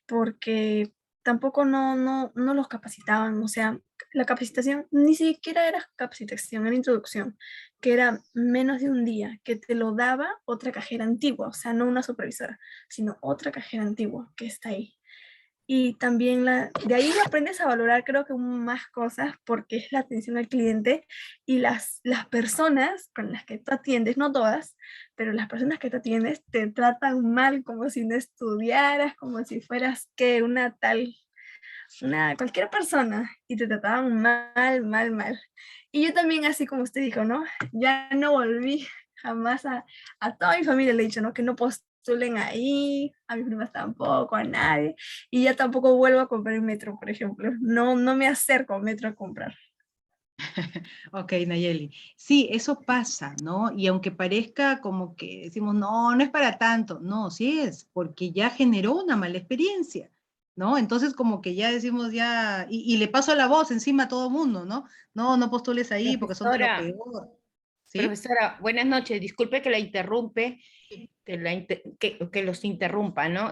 porque tampoco no los capacitaban, o sea, la capacitación ni siquiera era capacitación, era introducción, que era menos de un día, que te lo daba otra cajera antigua, o sea, no una supervisora, sino otra cajera antigua que está ahí. Y también de ahí aprendes a valorar creo que más cosas porque es la atención al cliente y las personas con las que tú atiendes, no todas, pero las personas que tú atiendes te tratan mal como si no estudiaras, como si fueras que cualquier persona y te trataban mal, mal, mal. Y yo también así como usted dijo, ¿no? Ya no volví jamás a toda mi familia le he dicho, ¿no? Que no postulen ahí, a mis primas tampoco, a nadie, y ya tampoco vuelvo a comprar en Metro, por ejemplo, no me acerco a Metro a comprar. Ok, Nayeli. Sí, eso pasa, ¿no? Y aunque parezca como que decimos, no es para tanto, no, sí es, porque ya generó una mala experiencia, ¿no? Entonces como que ya decimos ya, y le paso la voz encima a todo mundo, ¿no? No postules ahí porque son de lo peor. ¿Sí? Profesora, buenas noches, disculpe que la interrumpe. que los interrumpa, ¿no?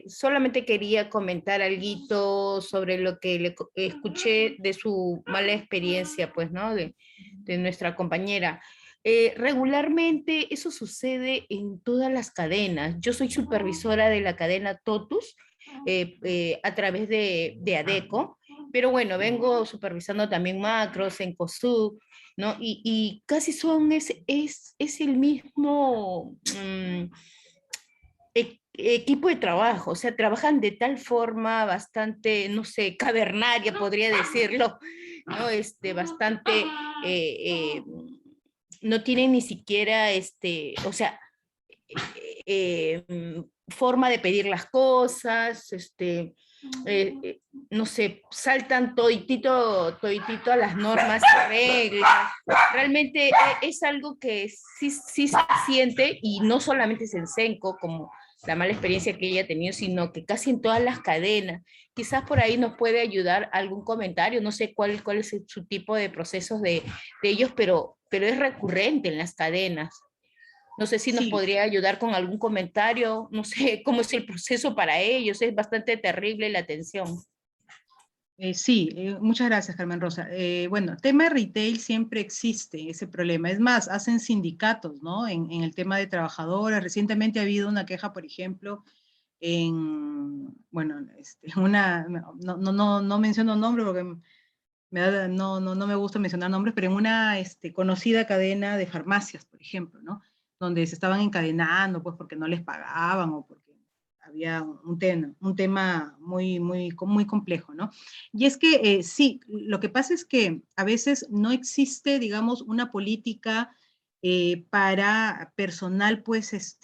Solamente quería comentar algo sobre lo que escuché de su mala experiencia, pues, ¿no? De nuestra compañera. Regularmente eso sucede en todas las cadenas. Yo soy supervisora de la cadena Totus a través de ADECO, pero bueno, vengo supervisando también macros en COSUB, ¿no? Y casi son, es el mismo equipo de trabajo, o sea, trabajan de tal forma bastante, no sé, cavernaria, podría decirlo, ¿no? Bastante, no tienen ni siquiera, o sea, forma de pedir las cosas, no sé, saltan toditito a las normas y reglas. Realmente es algo que sí se siente, y no solamente es en Senco, como la mala experiencia que ella ha tenido, sino que casi en todas las cadenas. Quizás por ahí nos puede ayudar algún comentario, no sé cuál es su tipo de procesos de ellos, pero es recurrente en las cadenas. No sé si nos podría ayudar con algún comentario, no sé cómo es el proceso para ellos, es bastante terrible la atención. Sí, muchas gracias, Carmen Rosa. Bueno, tema retail siempre existe ese problema. Es más, hacen sindicatos, ¿no? En el tema de trabajadoras. Recientemente ha habido una queja, por ejemplo, bueno, no menciono nombre porque no me gusta mencionar nombres, pero en una conocida cadena de farmacias, por ejemplo, ¿no? Donde se estaban encadenando, pues porque no les pagaban o porque había un tema muy complejo, ¿no? Y es que sí, lo que pasa es que a veces no existe, digamos, una política para personal, pues,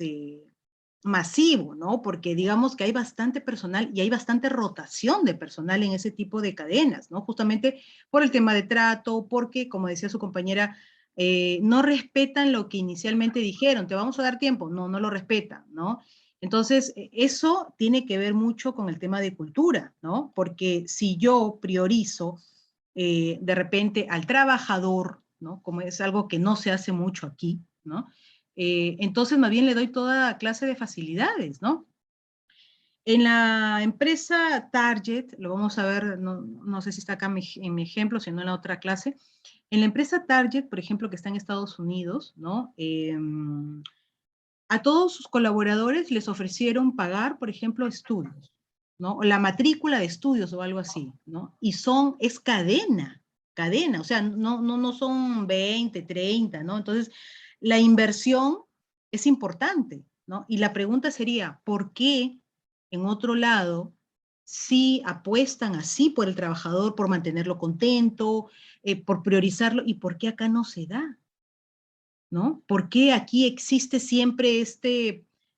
masivo, ¿no? Porque digamos que hay bastante personal y hay bastante rotación de personal en ese tipo de cadenas, ¿no? Justamente por el tema de trato, porque, como decía su compañera, no respetan lo que inicialmente dijeron, te vamos a dar tiempo, no lo respetan, ¿no? Entonces, eso tiene que ver mucho con el tema de cultura, ¿no? Porque si yo priorizo de repente al trabajador, ¿no? Como es algo que no se hace mucho aquí, ¿no? Entonces más bien le doy toda clase de facilidades, ¿no? En la empresa Target, lo vamos a ver, no sé si está acá en mi ejemplo, sino en la otra clase. En la empresa Target, por ejemplo, que está en Estados Unidos, ¿no? A todos sus colaboradores les ofrecieron pagar, por ejemplo, estudios, ¿no? O la matrícula de estudios o algo así, ¿no? Y es cadena, o sea, no son 20, 30, ¿no? Entonces, la inversión es importante, ¿no? Y la pregunta sería, ¿por qué en otro lado sí apuestan así por el trabajador, por mantenerlo contento, por priorizarlo, y por qué acá no se da? ¿No? ¿Por qué aquí existe siempre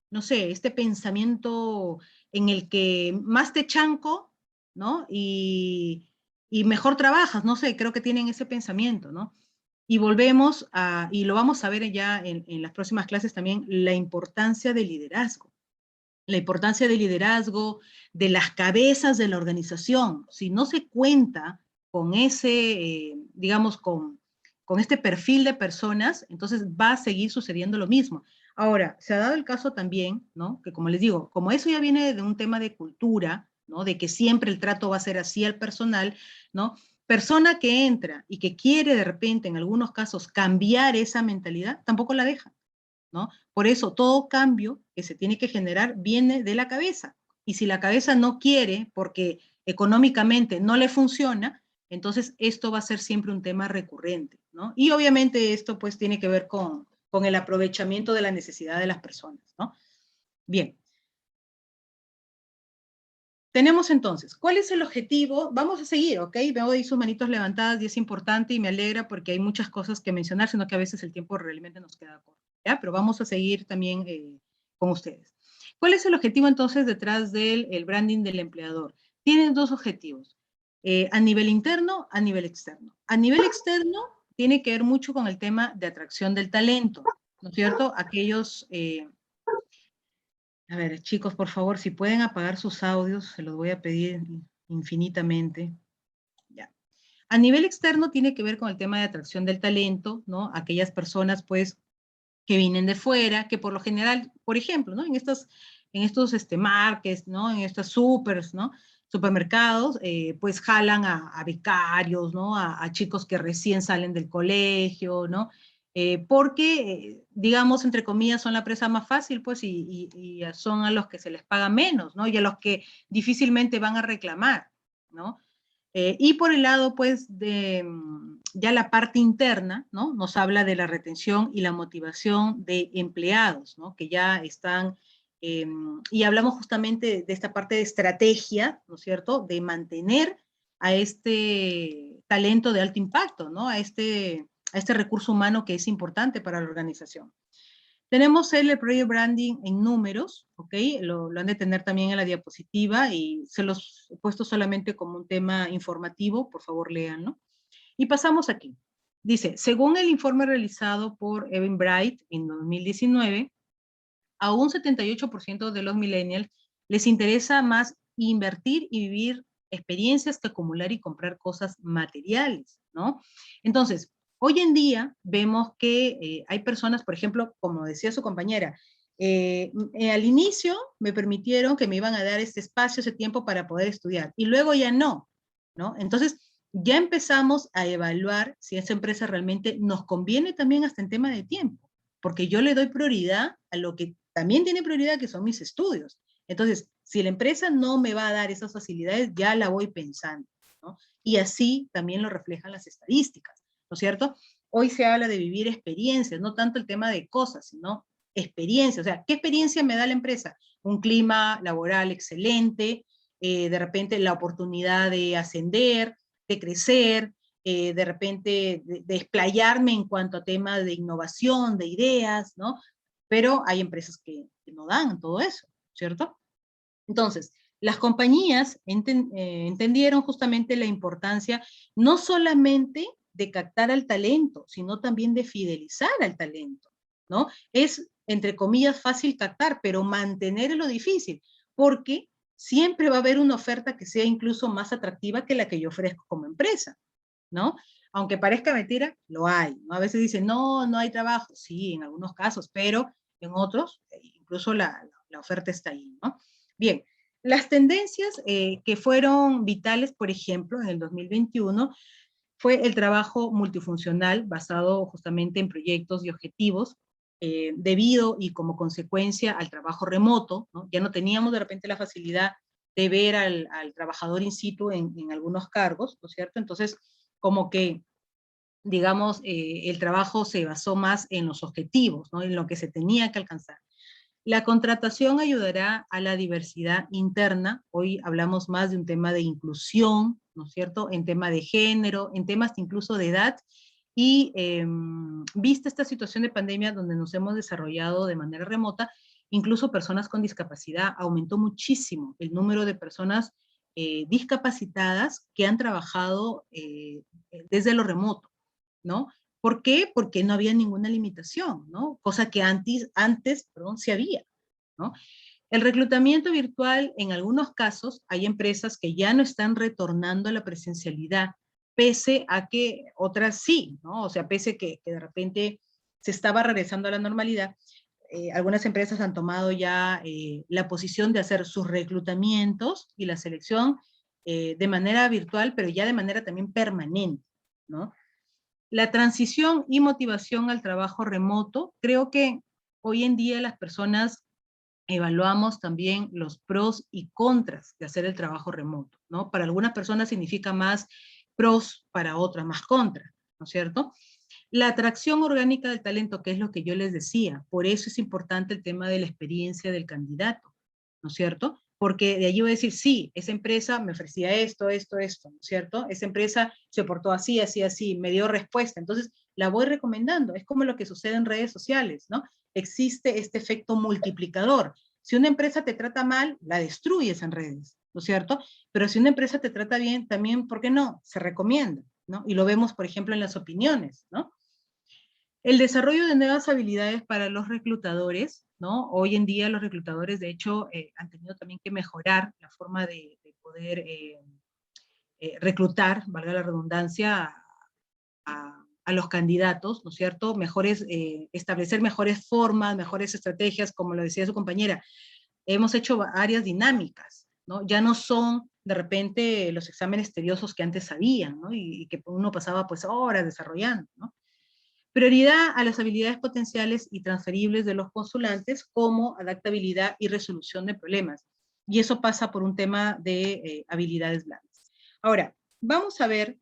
no sé, este pensamiento en el que más te chanco, ¿no? Y mejor trabajas, no sé, creo que tienen ese pensamiento, ¿no? Y volvemos y lo vamos a ver ya en las próximas clases también, la importancia del liderazgo. La importancia del liderazgo, de las cabezas de la organización. Si no se cuenta con digamos, con este perfil de personas, entonces va a seguir sucediendo lo mismo. Ahora, se ha dado el caso también, ¿no? Que como les digo, como eso ya viene de un tema de cultura, ¿no? De que siempre el trato va a ser así al personal, ¿no? Persona que entra y que quiere de repente, en algunos casos, cambiar esa mentalidad, tampoco la deja, ¿no? Por eso todo cambio que se tiene que generar viene de la cabeza. Y si la cabeza no quiere, porque económicamente no le funciona, entonces esto va a ser siempre un tema recurrente, ¿no? Y obviamente esto pues tiene que ver con el aprovechamiento de la necesidad de las personas, ¿no? Bien. Tenemos entonces, ¿cuál es el objetivo? Vamos a seguir, ¿ok? Veo ahí sus manitos levantadas y es importante y me alegra porque hay muchas cosas que mencionar, sino que a veces el tiempo realmente nos queda corto, ¿ya? Pero vamos a seguir también con ustedes. ¿Cuál es el objetivo entonces detrás del branding del empleador? Tienen dos objetivos, a nivel interno, a nivel externo. A nivel externo tiene que ver mucho con el tema de atracción del talento, ¿no es cierto? Aquellos... A ver, chicos, por favor, si pueden apagar sus audios, se los voy a pedir infinitamente. Ya. A nivel externo tiene que ver con el tema de atracción del talento, ¿no? Aquellas personas, pues, que vienen de fuera, que por lo general, por ejemplo, ¿no? En estos markets, ¿no? En estos supers, ¿no? Supermercados, pues jalan a becarios, ¿no? A chicos que recién salen del colegio, ¿no? Porque, digamos, entre comillas, son la presa más fácil, pues, y son a los que se les paga menos, ¿no? Y a los que difícilmente van a reclamar, ¿no? Y por el lado, pues, de ya la parte interna, ¿no? Nos habla de la retención y la motivación de empleados, ¿no? Que ya están, y hablamos justamente de esta parte de estrategia, ¿no es cierto? De mantener a este talento de alto impacto, ¿no? A este recurso humano que es importante para la organización. Tenemos el Project Branding en números, ¿ok? Lo han de tener también en la diapositiva y se los he puesto solamente como un tema informativo, por favor léanlo. Y pasamos aquí. Dice, según el informe realizado por Eventbrite en 2019, a un 78% de los millennials les interesa más invertir y vivir experiencias que acumular y comprar cosas materiales, ¿no? Entonces, hoy en día vemos que hay personas, por ejemplo, como decía su compañera, al inicio me permitieron que me iban a dar este espacio, ese tiempo para poder estudiar, y luego ya no, ¿no? Entonces, ya empezamos a evaluar si esa empresa realmente nos conviene también hasta en tema de tiempo, porque yo le doy prioridad a lo que también tiene prioridad, que son mis estudios. Entonces, si la empresa no me va a dar esas facilidades, ya la voy pensando, ¿no? Y así también lo reflejan las estadísticas, ¿no es cierto? Hoy se habla de vivir experiencias, no tanto el tema de cosas, sino experiencias. O sea, ¿qué experiencia me da la empresa? Un clima laboral excelente, de repente la oportunidad de ascender, de crecer, de repente de explayarme en cuanto a temas de innovación, de ideas, ¿no? Pero hay empresas que no dan todo eso, ¿cierto? Entonces, las compañías entendieron justamente la importancia no solamente de captar al talento, sino también de fidelizar al talento, ¿no? Es, entre comillas, fácil captar, pero mantener es lo difícil, porque siempre va a haber una oferta que sea incluso más atractiva que la que yo ofrezco como empresa, ¿no? Aunque parezca mentira, lo hay, ¿no? A veces dicen, no, no hay trabajo. Sí, en algunos casos, pero en otros, incluso la oferta está ahí, ¿no? Bien, las tendencias que fueron vitales, por ejemplo, en el 2021, fue el trabajo multifuncional basado justamente en proyectos y objetivos, debido y como consecuencia al trabajo remoto, ¿no? Ya no teníamos de repente la facilidad de ver al trabajador in situ en algunos cargos, ¿no es cierto? Entonces, como que, digamos, el trabajo se basó más en los objetivos, ¿no? En lo que se tenía que alcanzar. La contratación ayudará a la diversidad interna. Hoy hablamos más de un tema de inclusión, ¿no es cierto? En tema de género, en temas incluso de edad. Y vista esta situación de pandemia donde nos hemos desarrollado de manera remota, incluso personas con discapacidad, aumentó muchísimo el número de personas discapacitadas que han trabajado desde lo remoto, ¿no? ¿Por qué? Porque no había ninguna limitación, ¿no? Cosa que antes, perdón, sí había, ¿no? El reclutamiento virtual, en algunos casos, hay empresas que ya no están retornando a la presencialidad, pese a que otras sí, ¿no? O sea, pese que de repente se estaba regresando a la normalidad, algunas empresas han tomado ya la posición de hacer sus reclutamientos y la selección de manera virtual, pero ya de manera también permanente, ¿no? La transición y motivación al trabajo remoto, creo que hoy en día las personas evaluamos también los pros y contras de hacer el trabajo remoto, ¿no? Para algunas personas significa más pros, para otras más contras, ¿no es cierto? La atracción orgánica del talento, que es lo que yo les decía, por eso es importante el tema de la experiencia del candidato, ¿no es cierto? Porque de allí voy a decir, sí, esa empresa me ofrecía esto, esto, esto, ¿no es cierto? Esa empresa se portó así, así, así, me dio respuesta, entonces la voy recomendando. Es como lo que sucede en redes sociales, ¿no? Existe este efecto multiplicador. Si una empresa te trata mal, la destruyes en redes, ¿no es cierto? Pero si una empresa te trata bien, también, ¿por qué no? Se recomienda, ¿no? Y lo vemos, por ejemplo, en las opiniones, ¿no? El desarrollo de nuevas habilidades para los reclutadores, ¿no? Hoy en día los reclutadores, de hecho, han tenido también que mejorar la forma de poder reclutar, valga la redundancia, a los candidatos, ¿no es cierto? Establecer mejores formas, mejores estrategias, como lo decía su compañera. Hemos hecho áreas dinámicas, ¿no? Ya no son de repente los exámenes tediosos que antes habían, ¿no? Y que uno pasaba pues horas desarrollando, ¿no? Prioridad a las habilidades potenciales y transferibles de los postulantes como adaptabilidad y resolución de problemas. Y eso pasa por un tema de habilidades blandas. Ahora, vamos a ver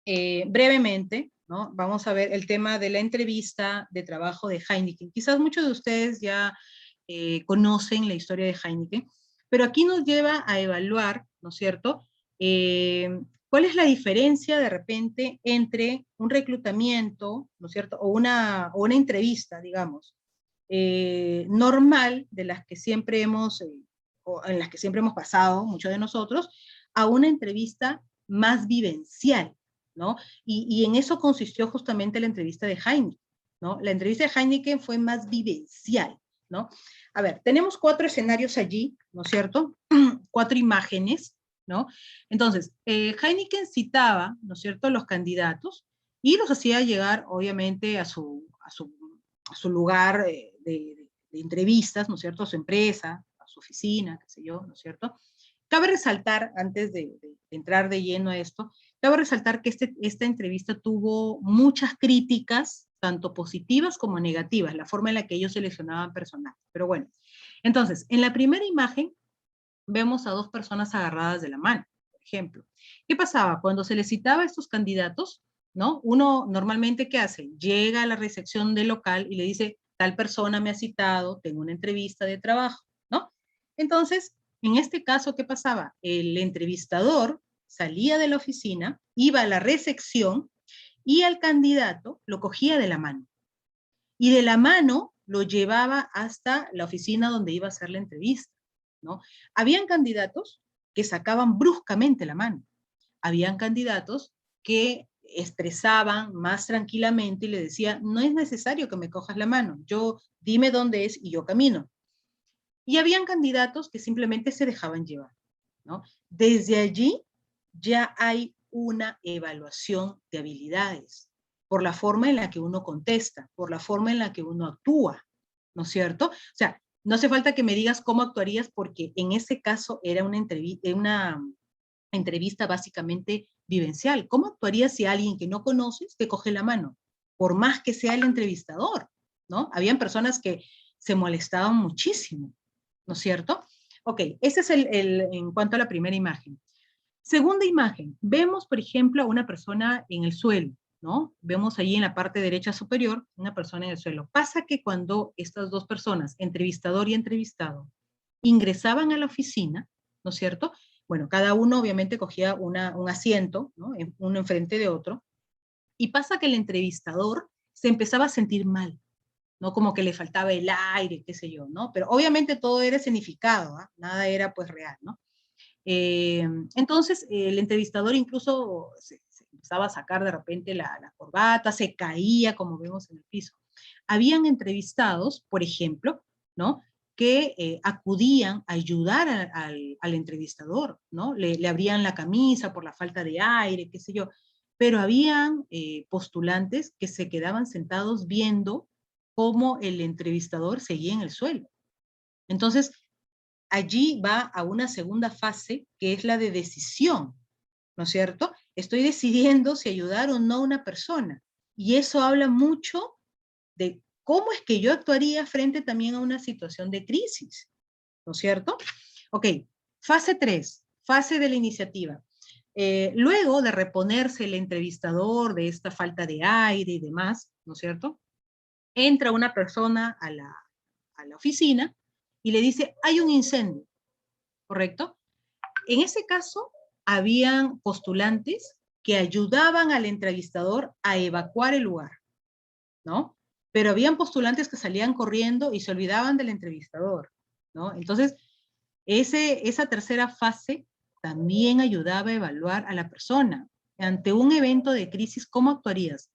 brevemente, ¿no? Vamos a ver el tema de la entrevista de trabajo de Heineken. Quizás muchos de ustedes ya conocen la historia de Heineken, pero aquí nos lleva a evaluar, ¿no es cierto?, ¿cuál es la diferencia de repente entre un reclutamiento, ¿no es cierto?, o una entrevista, digamos, normal, de las que siempre o en las que siempre hemos pasado, muchos de nosotros, a una entrevista más vivencial, ¿no? Y en eso consistió justamente la entrevista de Heineken, ¿no? La entrevista de Heineken fue más vivencial, ¿no? A ver, tenemos 4 escenarios allí, ¿no es cierto? 4 imágenes, ¿no? Entonces, Heineken citaba, ¿no es cierto?, los candidatos y los hacía llegar, obviamente, a su lugar de entrevistas, ¿no es cierto?, a su empresa, a su oficina, qué sé yo, ¿no es cierto? Cabe resaltar, antes de entrar de lleno a esto, cabe resaltar que esta entrevista tuvo muchas críticas, tanto positivas como negativas, la forma en la que ellos seleccionaban personal. Pero bueno, entonces, en la primera imagen vemos a 2 personas agarradas de la mano, por ejemplo. ¿Qué pasaba? Cuando se les citaba a estos candidatos, ¿no? Uno normalmente, ¿qué hace? Llega a la recepción del local y le dice, tal persona me ha citado, tengo una entrevista de trabajo, ¿no? Entonces, en este caso, ¿qué pasaba? El entrevistador salía de la oficina, iba a la recepción y al candidato lo cogía de la mano. Y de la mano lo llevaba hasta la oficina donde iba a hacer la entrevista, ¿no? Habían candidatos que sacaban bruscamente la mano. Habían candidatos que expresaban más tranquilamente y le decía, no es necesario que me cojas la mano, dime dónde es y yo camino. Y habían candidatos que simplemente se dejaban llevar, ¿no? Desde allí ya hay una evaluación de habilidades, por la forma en la que uno contesta, por la forma en la que uno actúa, ¿no es cierto? O sea, no hace falta que me digas cómo actuarías porque en ese caso era una entrevista básicamente vivencial. ¿Cómo actuarías si alguien que no conoces te coge la mano? Por más que sea el entrevistador, ¿no? Habían personas que se molestaban muchísimo, ¿no es cierto? Ok, ese es en cuanto a la primera imagen. Segunda imagen, vemos, por ejemplo, a una persona en el suelo, ¿no? Vemos allí en la parte derecha superior una persona en el suelo. Pasa que cuando estas 2 personas, entrevistador y entrevistado, ingresaban a la oficina, ¿no es cierto? Bueno, cada uno obviamente cogía un asiento, ¿no? Uno enfrente de otro, y pasa que el entrevistador se empezaba a sentir mal, ¿no? Como que le faltaba el aire, qué sé yo, ¿no? Pero obviamente todo era escenificado, ¿eh? Nada era pues real, ¿no? Entonces, el entrevistador incluso se empezaba a sacar de repente la corbata, se caía, como vemos en el piso. Habían entrevistados, por ejemplo, ¿no?, que acudían a ayudar al entrevistador, ¿no? Le abrían la camisa por la falta de aire, qué sé yo. Pero habían postulantes que se quedaban sentados viendo cómo el entrevistador seguía en el suelo. Entonces, allí va a una segunda fase, que es la de decisión, ¿no es cierto? Estoy decidiendo si ayudar o no a una persona. Y eso habla mucho de cómo es que yo actuaría frente también a una situación de crisis, ¿no es cierto? Ok, fase 3, fase de la iniciativa. Luego de reponerse el entrevistador de esta falta de aire y demás, ¿no es cierto? Entra una persona a la oficina y le dice, hay un incendio, ¿correcto? En ese caso, habían postulantes que ayudaban al entrevistador a evacuar el lugar, ¿no? Pero habían postulantes que salían corriendo y se olvidaban del entrevistador, ¿no? Entonces, esa tercera fase también ayudaba a evaluar a la persona. Ante un evento de crisis, ¿cómo actuarías?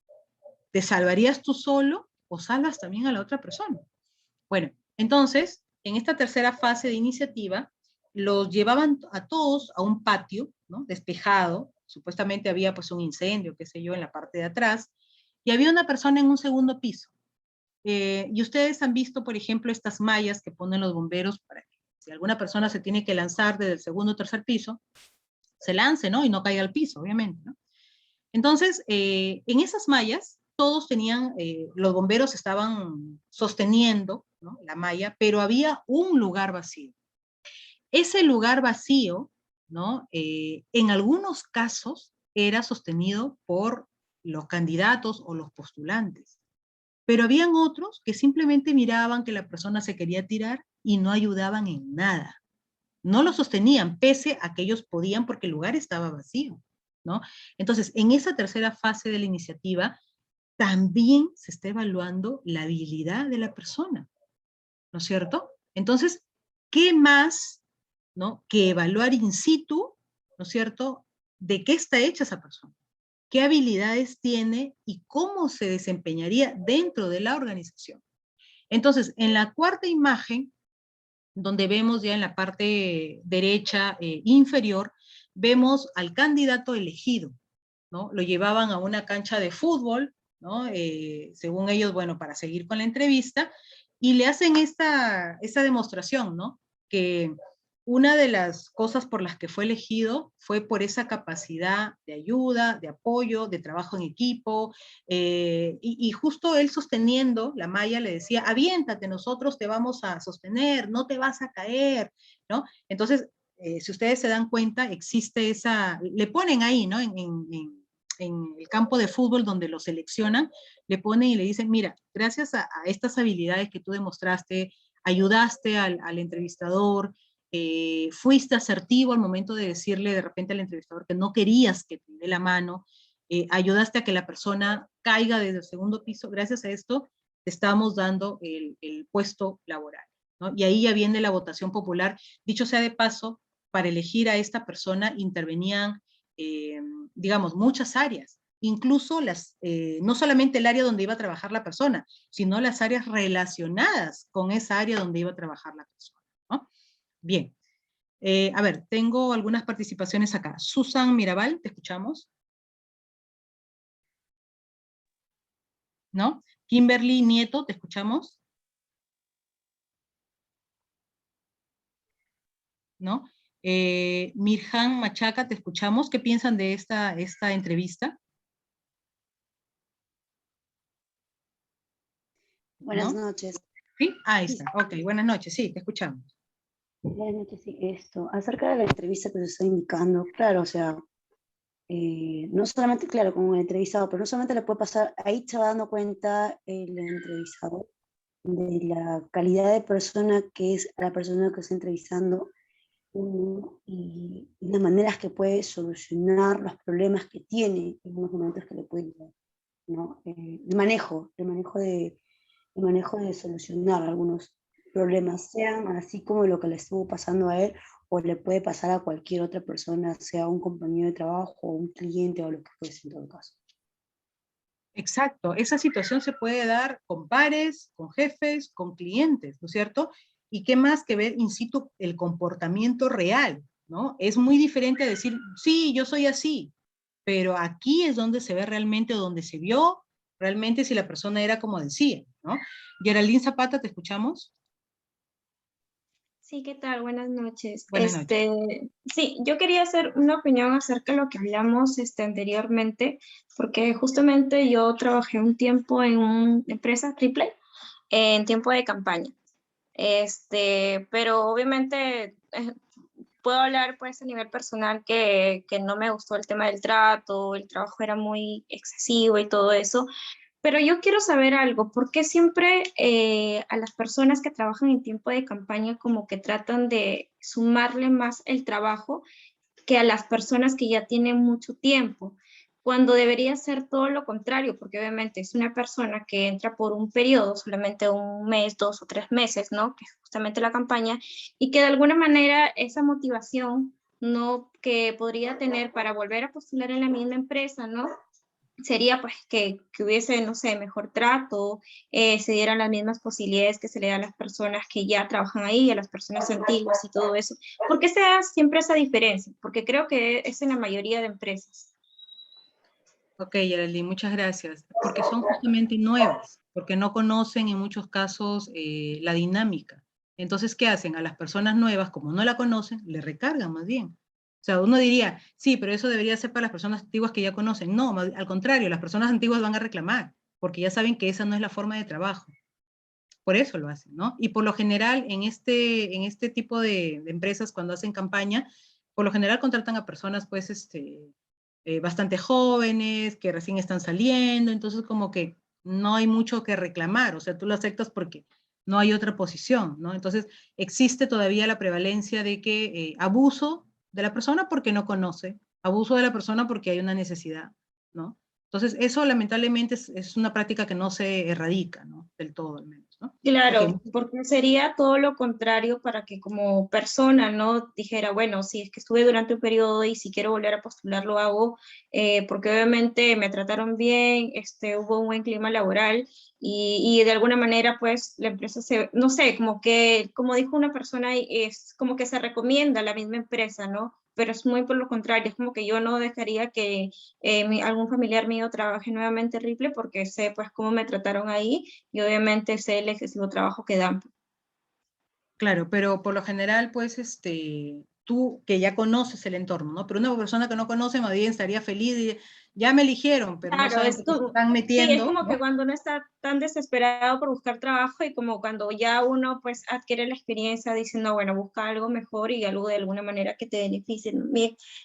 ¿Te salvarías tú solo o salvas también a la otra persona? Bueno, entonces, en esta tercera fase de iniciativa, los llevaban a todos a un patio, ¿no?, despejado. Supuestamente había pues un incendio, qué sé yo, en la parte de atrás, y había una persona en un segundo piso. Y ustedes han visto, por ejemplo, estas mallas que ponen los bomberos para que si alguna persona se tiene que lanzar desde el segundo o tercer piso, se lance, ¿no? Y no caiga al piso, obviamente, ¿no? Entonces, en esas mallas, todos tenían, los bomberos estaban sosteniendo, ¿no?, la malla, pero había un lugar vacío. Ese lugar vacío, ¿no?, en algunos casos era sostenido por los candidatos o los postulantes, pero habían otros que simplemente miraban que la persona se quería tirar y no ayudaban en nada. No lo sostenían, pese a que ellos podían porque el lugar estaba vacío, ¿no? Entonces, en esa tercera fase de la iniciativa, también se está evaluando la habilidad de la persona, ¿no es cierto? Entonces, ¿qué más, ¿no?, que evaluar in situ, ¿no es cierto?, de qué está hecha esa persona, qué habilidades tiene y cómo se desempeñaría dentro de la organización. Entonces, en la cuarta imagen, donde vemos ya en la parte derecha inferior, vemos al candidato elegido, ¿no? Lo llevaban a una cancha de fútbol, ¿no? Según ellos, bueno, para seguir con la entrevista, y le hacen esta demostración, ¿no? Que una de las cosas por las que fue elegido fue por esa capacidad de ayuda, de apoyo, de trabajo en equipo, y justo él sosteniendo la malla le decía, aviéntate, nosotros te vamos a sostener, no te vas a caer, ¿no? Entonces, si ustedes se dan cuenta, existe esa, le ponen ahí, ¿no? En el campo de fútbol donde lo seleccionan, le ponen y le dicen, mira, gracias a estas habilidades que tú demostraste, ayudaste al entrevistador, fuiste asertivo al momento de decirle de repente al entrevistador que no querías que te dé la mano, ayudaste a que la persona caiga desde el segundo piso, gracias a esto te estamos dando el puesto laboral, ¿no? Y ahí ya viene la votación popular. Dicho sea de paso, para elegir a esta persona intervenían, digamos, muchas áreas, incluso no solamente el área donde iba a trabajar la persona, sino las áreas relacionadas con esa área donde iba a trabajar la persona, ¿no? Bien, a ver, tengo algunas participaciones acá. Susan Mirabal, te escuchamos. ¿No? Kimberly Nieto, te escuchamos. ¿No? Mirhan Machaca, te escuchamos. ¿Qué piensan de esta entrevista? Buenas ¿No? noches. ¿Sí? Ahí está. Ok, buenas noches. Sí, te escuchamos. Buenas noches, sí, acerca de la entrevista que se está indicando, claro, o sea, no solamente, claro, como el entrevistado, pero no solamente le puede pasar, ahí se va dando cuenta el entrevistado de la calidad de persona que es la persona que está entrevistando y las maneras que puede solucionar los problemas que tiene en unos momentos que le pueden dar, ¿no? El manejo de solucionar algunos problemas, sean así como lo que le estuvo pasando a él, o le puede pasar a cualquier otra persona, sea un compañero de trabajo, o un cliente, o lo que fuese en todo caso. Exacto, esa situación se puede dar con pares, con jefes, con clientes, ¿no es cierto? Y qué más que ver in situ el comportamiento real, ¿no? Es muy diferente a decir, sí, yo soy así, pero aquí es donde se ve realmente, o donde se vio realmente si la persona era como decía, ¿no? Geraldine Zapata, ¿te escuchamos? Sí, ¿qué tal? Buenas noches. Buenas noches. Sí, yo quería hacer una opinión acerca de lo que hablamos anteriormente, porque justamente yo trabajé un tiempo en una empresa triple en tiempo de campaña. Pero obviamente puedo hablar pues a nivel personal que no me gustó el tema del trato, el trabajo era muy excesivo y todo eso. Pero yo quiero saber algo, ¿por qué siempre a las personas que trabajan en tiempo de campaña como que tratan de sumarle más el trabajo que a las personas que ya tienen mucho tiempo? Cuando debería ser todo lo contrario, porque obviamente es una persona que entra por un periodo, solamente un mes, 2 o 3 meses, ¿no? Que es justamente la campaña, y que de alguna manera esa motivación, ¿no?, que podría tener para volver a postular en la misma empresa, ¿no?, sería pues que hubiese, no sé, mejor trato, se dieran las mismas posibilidades que se le dan a las personas que ya trabajan ahí, a las personas antiguas y todo eso. ¿Por qué se da siempre esa diferencia? Porque creo que es en la mayoría de empresas. Ok, Geraldine, muchas gracias. Porque son justamente nuevas, porque no conocen en muchos casos la dinámica. Entonces, ¿qué hacen? A las personas nuevas, como no la conocen, le recargan más bien. O sea, uno diría, sí, pero eso debería ser para las personas antiguas que ya conocen. No, al contrario, las personas antiguas van a reclamar, porque ya saben que esa no es la forma de trabajo. Por eso lo hacen, ¿no? Y por lo general, en este tipo de empresas, cuando hacen campaña, por lo general contratan a personas, pues, bastante jóvenes, que recién están saliendo, entonces como que no hay mucho que reclamar, o sea, tú lo aceptas porque no hay otra posición, ¿no? Entonces, existe todavía la prevalencia de que abuso de la persona porque no conoce, abuso de la persona porque hay una necesidad, ¿no? Entonces, eso lamentablemente es una práctica que no se erradica, ¿no? Del todo, al menos, ¿no? Claro, Okay. porque sería todo lo contrario para que como persona, ¿no? Dijera, bueno, si es que estuve durante un periodo y si quiero volver a postular lo hago, porque obviamente me trataron bien, hubo un buen clima laboral y de alguna manera pues la empresa se, no sé, como que, como dijo una persona, es como que se recomienda a la misma empresa, ¿no? Pero es muy por lo contrario, es como que yo no dejaría que algún familiar mío trabaje nuevamente en Ripley porque sé pues cómo me trataron ahí y obviamente sé el excesivo trabajo que dan. Claro, pero por lo general, pues, tú que ya conoces el entorno, ¿no? Pero una persona que no conoce, más bien estaría feliz y ya me eligieron, pero no Claro, saben es que se como, están sí, es metiendo, como que ¿no? cuando uno está tan desesperado por buscar trabajo y como cuando ya uno pues adquiere la experiencia diciendo, bueno, busca algo mejor y algo de alguna manera que te beneficie.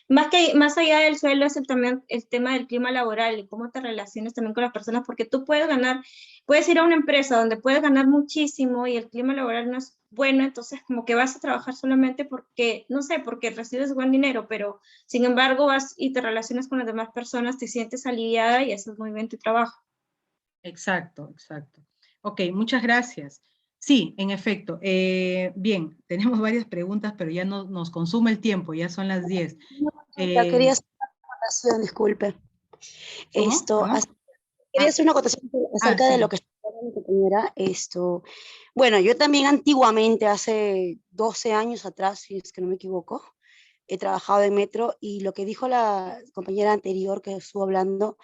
Más allá del sueldo es también el tema del clima laboral y cómo te relacionas también con las personas, porque tú puedes ganar, puedes ir a una empresa donde puedes ganar muchísimo y el clima laboral no es bueno, entonces como que vas a trabajar solamente porque, no sé, porque recibes buen dinero, pero sin embargo, vas y te relacionas con las demás personas, te sientes aliviada y haces muy bien tu trabajo. Exacto, exacto. Ok, muchas gracias. Sí, en efecto. Bien, tenemos varias preguntas, pero ya no, nos consume el tiempo, ya son las 10. Ya quería hacer una acotación, disculpe. ¿Cómo? Quería hacer una acotación acerca de lo que está hablando mi compañera. Bueno, yo también antiguamente, hace 12 años atrás, si es que no me equivoco, he trabajado en Metro y lo que dijo la compañera anterior que estuvo hablando,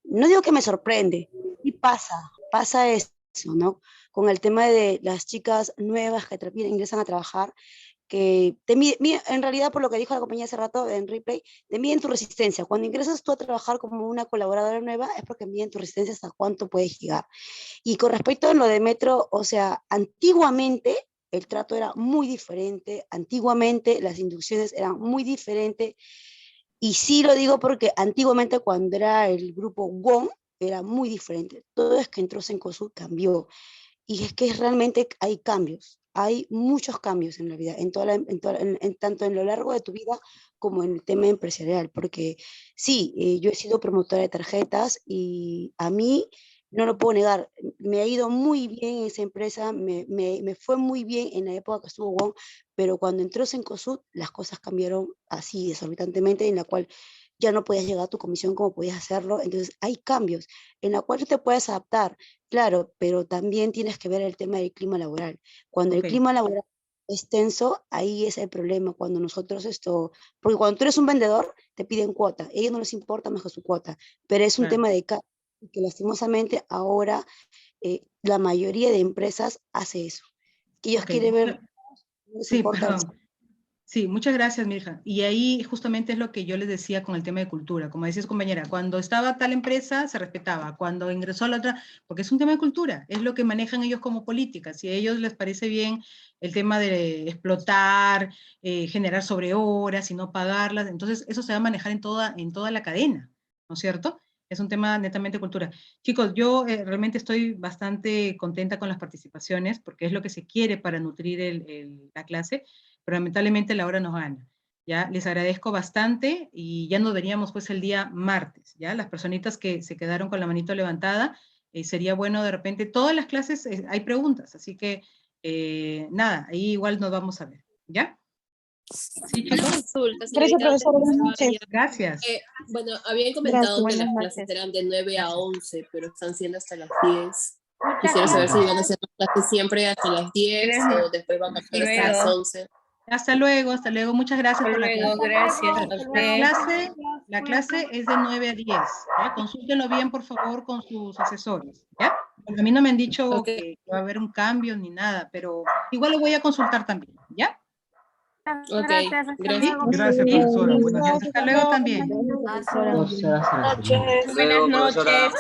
no digo que me sorprende, sí pasa eso, ¿no? Con el tema de las chicas nuevas que ingresan a trabajar, que en realidad por lo que dijo la compañía hace rato en Ripley, te miden tu resistencia. Cuando ingresas tú a trabajar como una colaboradora nueva es porque miden tu resistencia hasta cuánto puedes llegar. Y con respecto a lo de Metro, o sea, antiguamente el trato era muy diferente, antiguamente las inducciones eran muy diferentes, y sí lo digo porque antiguamente cuando era el grupo WOM era muy diferente. Todo es que entró Cencosud cambió. Y es que realmente hay cambios, hay muchos cambios en la vida, tanto en lo largo de tu vida como en el tema empresarial, porque sí, yo he sido promotora de tarjetas y a mí, no lo puedo negar, me ha ido muy bien en esa empresa, me fue muy bien en la época que estuvo WOM, pero cuando entró Cencosud, las cosas cambiaron así desorbitantemente, en la cual ya no podías llegar a tu comisión como podías hacerlo, entonces hay cambios en la cual tú te puedes adaptar. Claro, pero también tienes que ver el tema del clima laboral. Cuando el clima laboral es tenso, ahí es el problema. Cuando nosotros porque cuando tú eres un vendedor, te piden cuota. A ellos no les importa más que su cuota, pero es un tema de que lastimosamente ahora la mayoría de empresas hace eso. Que ellos quieren ver, no les Sí, importa. perdón. Sí, muchas gracias, Mirja. Y ahí justamente es lo que yo les decía con el tema de cultura. Como decías, compañera, cuando estaba tal empresa se respetaba, cuando ingresó a la otra, porque es un tema de cultura, es lo que manejan ellos como política. Si a ellos les parece bien el tema de explotar, generar sobrehoras y no pagarlas, entonces eso se va a manejar en toda la cadena, ¿no es cierto? Es un tema netamente de cultura. Chicos, yo realmente estoy bastante contenta con las participaciones, porque es lo que se quiere para nutrir la clase, pero lamentablemente la hora nos gana. ¿Ya? Les agradezco bastante y ya nos veríamos pues el día martes, ¿ya? Las personitas que se quedaron con la manito levantada, sería bueno de repente, todas las clases hay preguntas, así que nada, ahí igual nos vamos a ver, ¿ya? Sí, Una chicos. consulta, Gracias, señorita, antes profesor. de que Buenas se noches. vaya. Gracias. Bueno, habían Gracias, comentado que buenas las clases noches. eran de 9 a 11, pero están siendo hasta las 10. Muchas Quisiera saber si gracias. van a hacer las clases siempre hasta las 10 o después van a cambiar hasta las Luego. 11. Hasta luego, hasta luego. Muchas gracias Hasta por la luego, clase. gracias a usted. La clase es de 9 a 10. ¿Ya? Consúltenlo bien, por favor, con sus asesores. ¿Ya? Porque a mí no me han dicho que va a haber un cambio ni nada, pero igual lo voy a consultar también. ¿Ya? Ok, Gracias. gracias. Gracias, profesora. Buenas noches. Hasta luego también. Profesora. Buenas noches.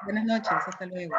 Buenas noches, hasta luego.